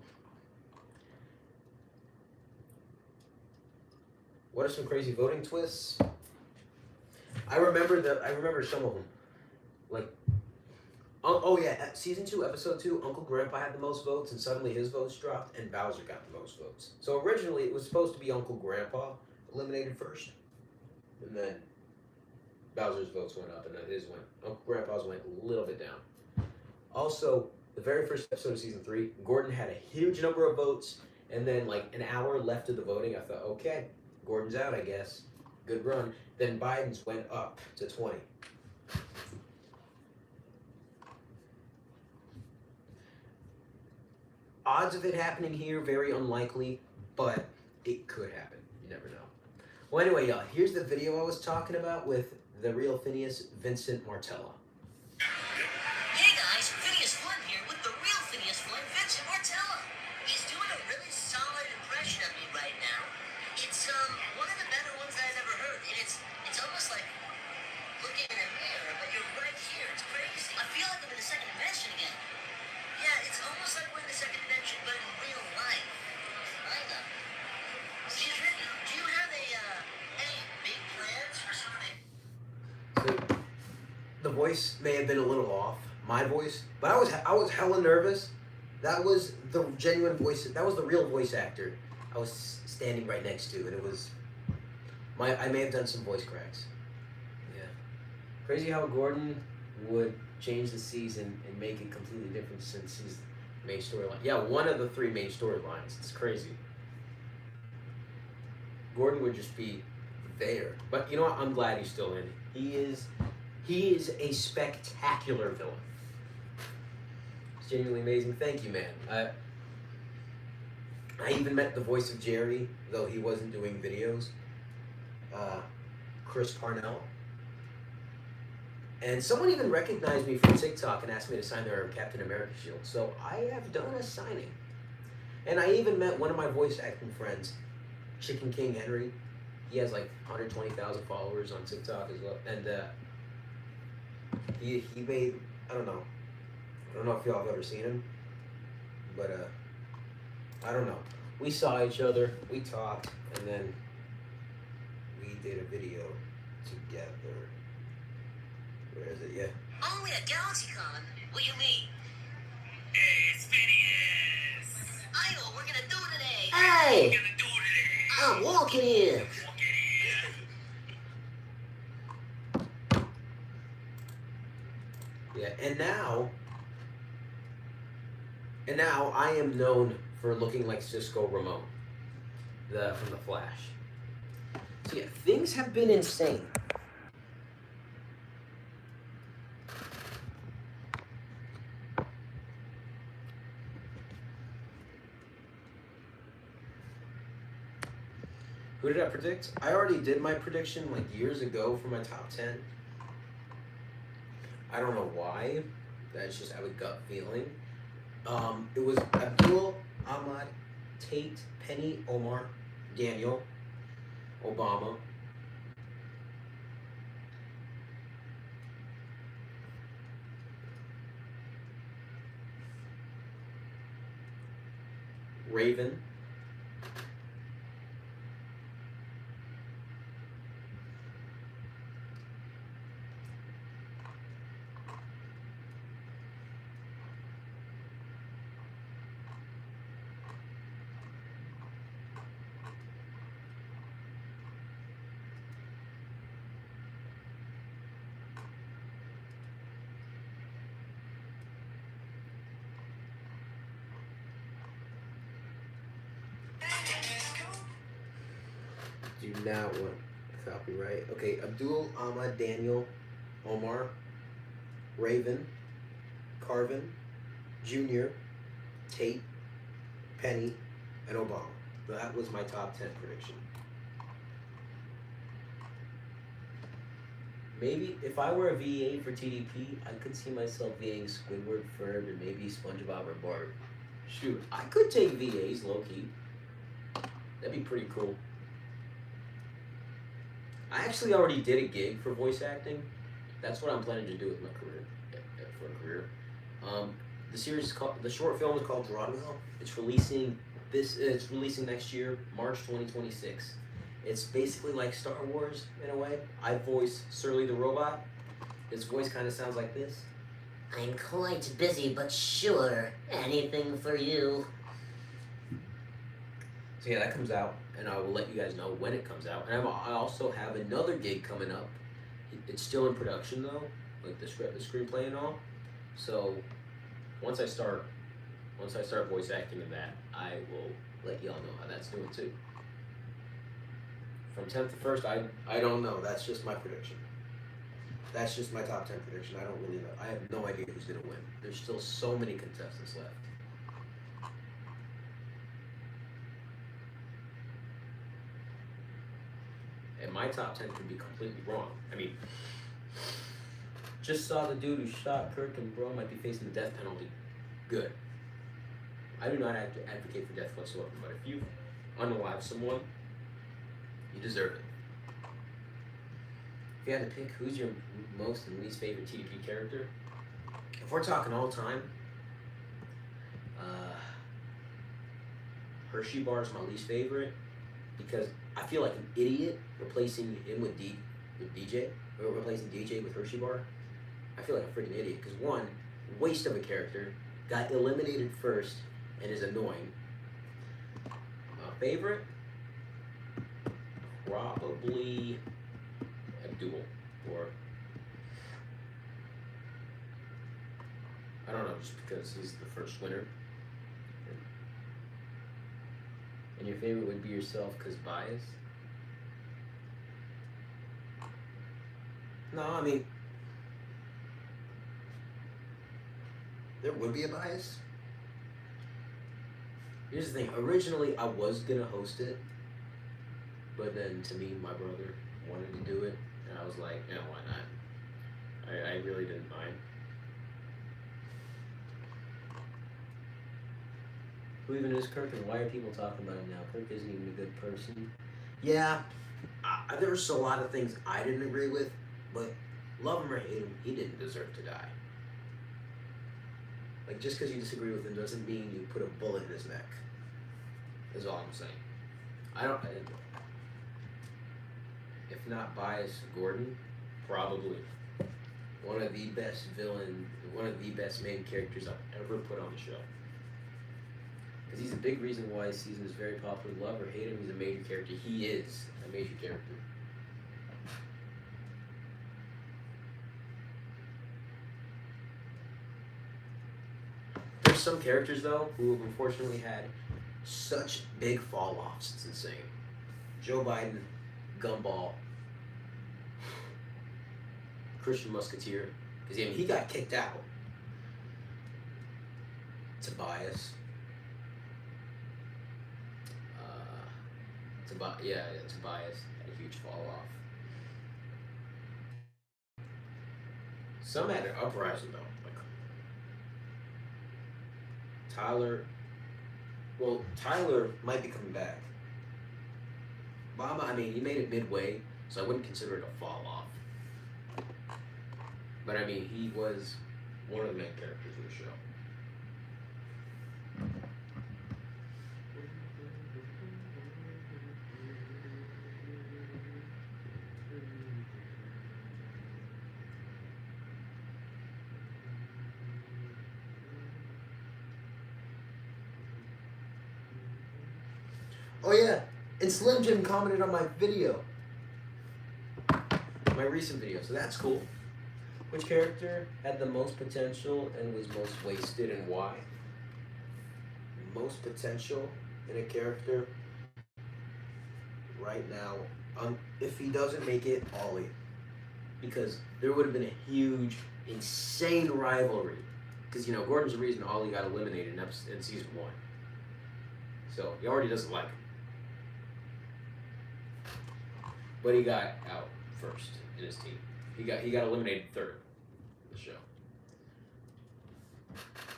What are some crazy voting twists? I remember some of them. Like, oh yeah, at season 2, episode 2, Uncle Grandpa had the most votes, and suddenly his votes dropped, and Bowser got the most votes. So originally it was supposed to be Uncle Grandpa eliminated first, and then Bowser's votes went up, and then his went. Uncle Grandpa's went a little bit down. Also, the very first episode of season 3, Gordon had a huge number of votes, and then like an hour left of the voting, I thought, okay, Gordon's out, I guess. Good run. Then Biden's went up to 20. Odds of it happening here, very unlikely, but it could happen. You never know. Well, anyway, y'all, here's the video I was talking about with the real Phineas, Vincent Martella. Hey guys, Phineas Flynn here with the real Phineas Flynn, Vincent Martella. He's doing a really solid impression of me right now. It's one of the better ones I've ever heard, and it's almost like looking in a mirror, but you're right here. It's crazy. I feel like I'm in the second dimension again. Yeah, it's almost like we're in the second dimension, but in real life. Kinda. Excuse me, do you have any big plans for something? So, the voice may have been a little off, my voice, but I was hella nervous. That was the genuine voice. That was the real voice actor I was standing right next to, and it was I may have done some voice cracks. Yeah, crazy how Gordon would change the season and make it completely different since his main storyline. Yeah, one of the 3 main storylines. It's crazy. Gordon would just be there, but you know what? I'm glad he's still in. He is a spectacular villain. It's genuinely amazing. Thank you, man. I even met the voice of Jerry, though he wasn't doing videos. Chris Parnell. And someone even recognized me from TikTok and asked me to sign their Captain America shield. So I have done a signing. And I even met one of my voice acting friends, Chicken King Henry. He has like 120,000 followers on TikTok as well. And he made, I don't know if y'all have ever seen him, but I don't know. We saw each other, we talked, and then we did a video together. Where is it? Yeah. Only at GalaxyCon will you meet. Hey, it's Phineas! Idol, we're gonna do it today. We're Hey, gonna do it today! I'm walking in. Walk in. Yeah, and now I am known for looking like Cisco Ramon, from The Flash. So yeah, things have been insane. Who did I predict? I already did my prediction like years ago for my top 10. I don't know why. That's just I have a gut feeling. It was Abdul, Ahmad, Tate, Penny, Omar, Daniel, Obama. Raven. Do not want copyright. Okay, Abdul, Ahmad, Daniel, Omar, Raven, Carvin, Junior, Tate, Penny, and Obama. That was my top 10 prediction. Maybe if I were a VA for TDP, I could see myself VAing Squidward, Ferb, and maybe SpongeBob or Bart. Shoot, I could take VAs low-key. That'd be pretty cool. I actually already did a gig for voice acting. That's what I'm planning to do with my career, for a career. The series is called, the short film is called Drama. It's releasing next year, March 2026. It's basically like Star Wars in a way. I voice Surly the robot. His voice kind of sounds like this. I'm quite busy, but sure, anything for you. So yeah, that comes out, and I will let you guys know when it comes out. And I also have another gig coming up. It's still in production though, like the script, the screenplay, and all. So once I start voice acting in that, I will let y'all know how that's doing too. From 10th to 1st, I don't know. That's just my prediction. That's just my top 10 prediction. I don't really know. I have no idea who's gonna win. There's still so many contestants left. And my top 10 could be completely wrong. I mean, just saw the dude who shot Kirk and bro might be facing the death penalty. Good. I do not advocate for death whatsoever, but if you unalive someone, you deserve it. If you had to pick who's your most and least favorite TDP character, if we're talking all time, Hershey Bar is my least favorite because I feel like an idiot replacing him with DJ, or replacing DJ with Hershey Bar. I feel like a freaking idiot because one, waste of a character, got eliminated first and is annoying. My favorite, probably Abdul, or I don't know, just because he's the first winner. And your favorite would be yourself because bias? No, I mean, there would be a bias. Here's the thing, originally I was gonna host it, but then to me, my brother wanted to do it, and I was like, yeah, why not? I really didn't mind. Who even is Kirk, and why are people talking about him now? Kirk isn't even a good person. Yeah, there was a lot of things I didn't agree with, but love him or hate him, he didn't deserve to die. Like, just because you disagree with him doesn't mean you put a bullet in his neck. Is all I'm saying. If not bias, Gordon, probably one of the best main characters I've ever put on the show. Because he's a big reason why his season is very popular. Love or hate him, he's a major character. He is a major character. There's some characters though who have unfortunately had such big fall offs. It's insane. Joe Biden, Gumball, Christian Musketeer, because he got kicked out. Tobias. Tobias had a huge fall off. Some had an uprising though. Like Tyler might be coming back. Obama, I mean, he made it midway, so I wouldn't consider it a fall off. But I mean, he was one of the main characters of the show. Oh yeah, and Slim Jim commented on my video. My recent video, so that's cool. Which character had the most potential and was most wasted, and why? Most potential in a character right now, if he doesn't make it, Ollie. Because there would have been a huge, insane rivalry. Because, Gordon's the reason Ollie got eliminated in season 1. So, he already doesn't like him. But he got out first in his team. He got eliminated third in the show.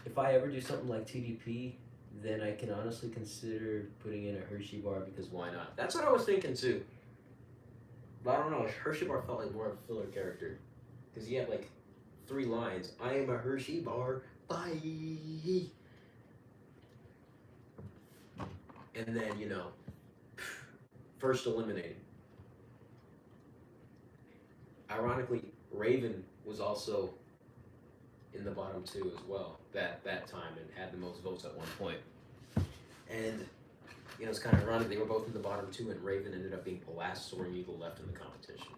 If I ever do something like TDP, then I can honestly consider putting in a Hershey bar, because why not? That's what I was thinking too. But I don't know, Hershey bar felt like more of a filler character. Because he had like 3 lines. I am a Hershey bar, bye. And then, first eliminated. Ironically, Raven was also in the bottom two as well that time and had the most votes at one point. And it's kind of ironic they were both in the bottom two, and Raven ended up being the last soaring eagle left in the competition.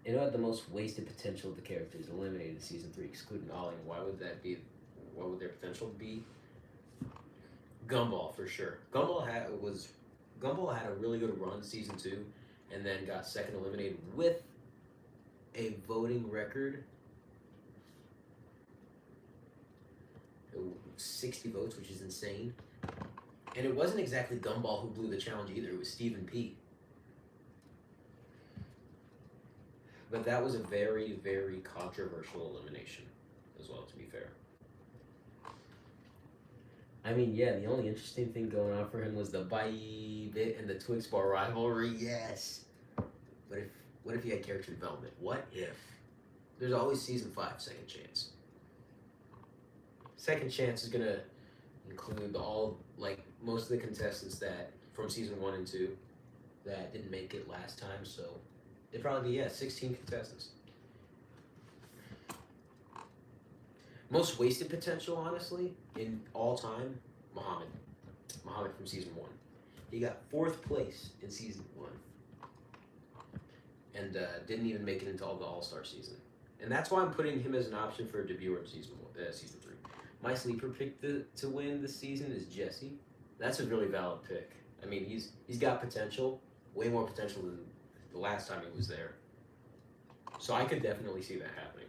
Who had the most wasted potential of the characters eliminated in season 3, excluding Ollie? Why would that be? What would their potential be? Gumball for sure. Gumball had a really good run season 2, and then got second eliminated with a voting record 60 votes, which is insane. And it wasn't exactly Gumball who blew the challenge either. It was Stephen P. But that was a very, very controversial elimination as well, to be fair. I mean, yeah, the only interesting thing going on for him was the bye bit and the Twix bar rivalry. Yes. But what if he had character development? What if? There's always season 5, second chance. Second chance is gonna include most of the contestants that from season 1 and 2 that didn't make it last time, so it'd probably be 16 contestants. Most wasted potential, honestly, in all time, Muhammad. Muhammad from season 1. He got 4th place in season 1. And didn't even make it into all the All-Star season. And that's why I'm putting him as an option for a debut in season 3. My sleeper pick to win this season is Jesse. That's a really valid pick. I mean, he's got potential, way more potential than the last time he was there. So I could definitely see that happening.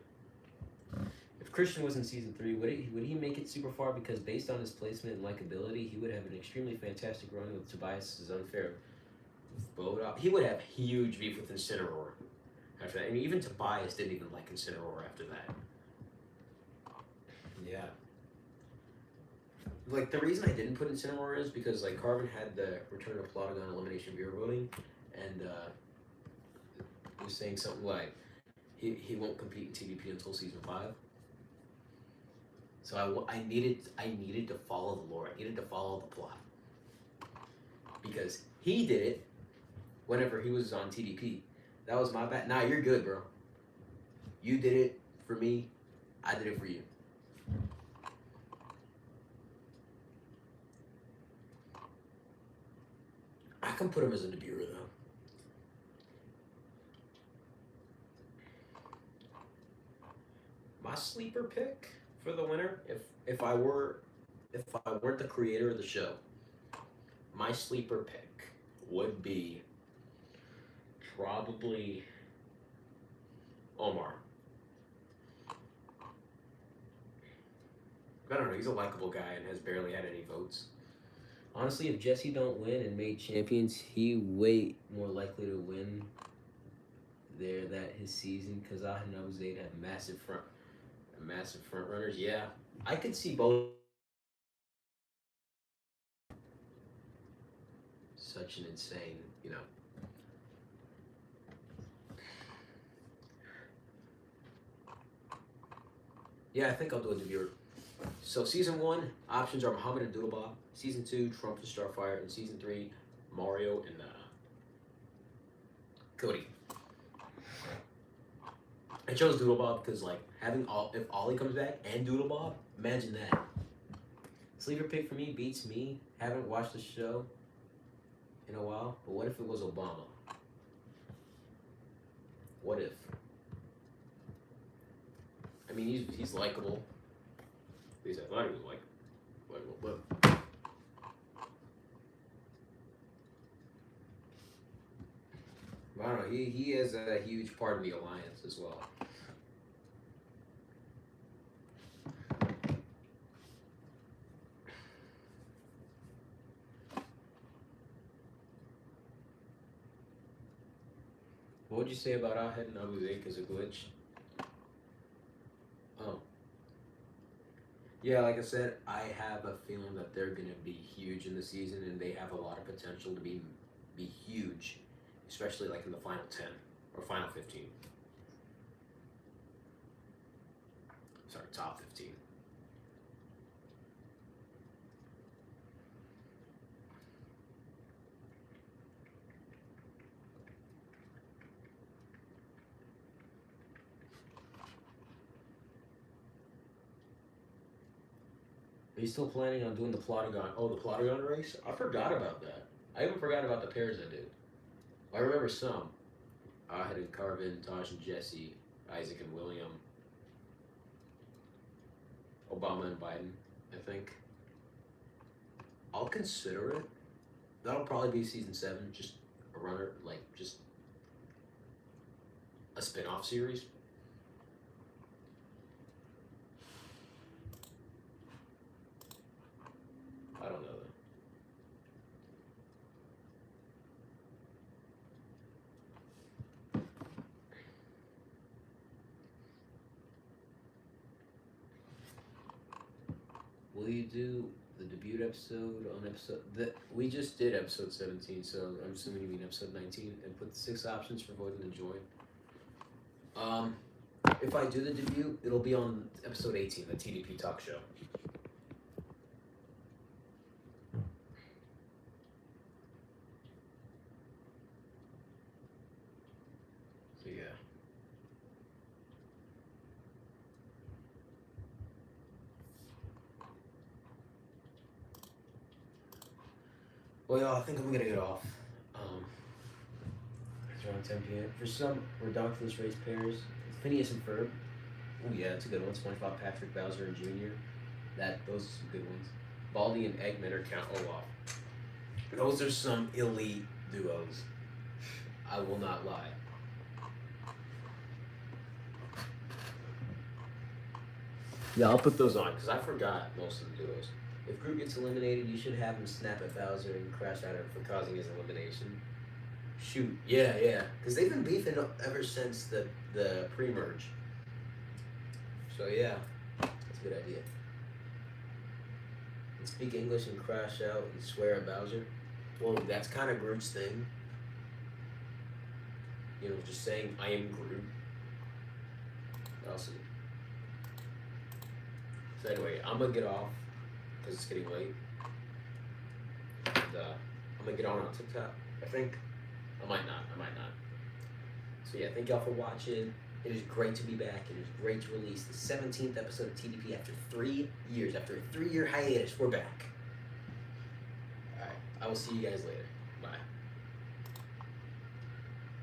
If Christian was in season 3, would he make it super far? Because based on his placement and likability, he would have an extremely fantastic run with Tobias's unfair vote up. He would have huge beef with Incineroar after that. I mean, even Tobias didn't even like Incineroar after that. Yeah. Like, the reason I didn't put Incineroar is because, like, Carvin had the Return of Plotagon elimination viewer voting, and he was saying something like he won't compete in TVP until season 5. So I needed to follow the lore. I needed to follow the plot. Because he did it whenever he was on TDP. That was my bad. Nah, you're good, bro. You did it for me. I did it for you. I can put him as a debuter, though. My sleeper pick for the winner, if I weren't the creator of the show, my sleeper pick would be probably Omar. I don't know, he's a likable guy and has barely had any votes. Honestly, if Jesse don't win and made champions, he way more likely to win his season, because I know they'd have massive front runners. Yeah, I could see both. Such an insane, Yeah, I think I'll do a debut. So season 1 options are Muhammad and Doodlebob. Season 2, Trump and Starfire, and season 3, Mario and Cody. I chose Doodlebob because, like, if Ollie comes back and Doodlebob, imagine that. Sleeper pick for me beats me. Haven't watched the show In a while, but what if it was Obama? What if? I mean, he's likable. At least I thought he was likable, but I don't know. He has a huge part of the alliance as well. What would you say about Ahead and Abu Dhabi as a glitch? Oh. Yeah, like I said, I have a feeling that they're going to be huge in the season, and they have a lot of potential to be huge, especially like in the final 10 or final 15. Sorry, top 15. you still planning on doing the Plotagon? Oh, the Plotagon race? I forgot about that. I even forgot about the pairs I did. I remember some. Ahad and Carvin, Taj and Jesse, Isaac and William, Obama and Biden, I think. I'll consider it. That'll probably be season 7, just a runner, like just a spin-off series. I don't know though. Will you do the debut episode on episode that we just did episode 17, so I'm assuming you mean episode 19, and put the 6 options for voting to join. If I do the debut, it'll be on episode 18, the TDP talk show. So yeah. Well, y'all, I think I'm gonna get off. It's around 10 p.m. For some redonkulous race pairs, Phineas and Ferb. Oh yeah, it's a good one. SpongeBob, Patrick, Bowser, and Junior. Those are some good ones. Baldy and Eggman or Count Olaf. Those are some elite duos. I will not lie. Yeah, I'll put those on because I forgot most of the duos. If Groot gets eliminated, you should have him snap at Bowser and crash at him for causing his elimination. Shoot, yeah. Because they've been beefing ever since the pre-merge. So yeah, that's a good idea. And speak English and crash out and swear at Bowser. Well, that's kind of Groot's thing. You know, just saying I am Groot. Awesome. So anyway, I'm gonna get off because it's getting late. And I'm gonna get on TikTok. I think. I might not. So yeah, thank y'all for watching. It is great to be back. It is great to release the 17th episode of TDP after 3 years. After a 3-year hiatus, we're back. Alright, I will see you guys later.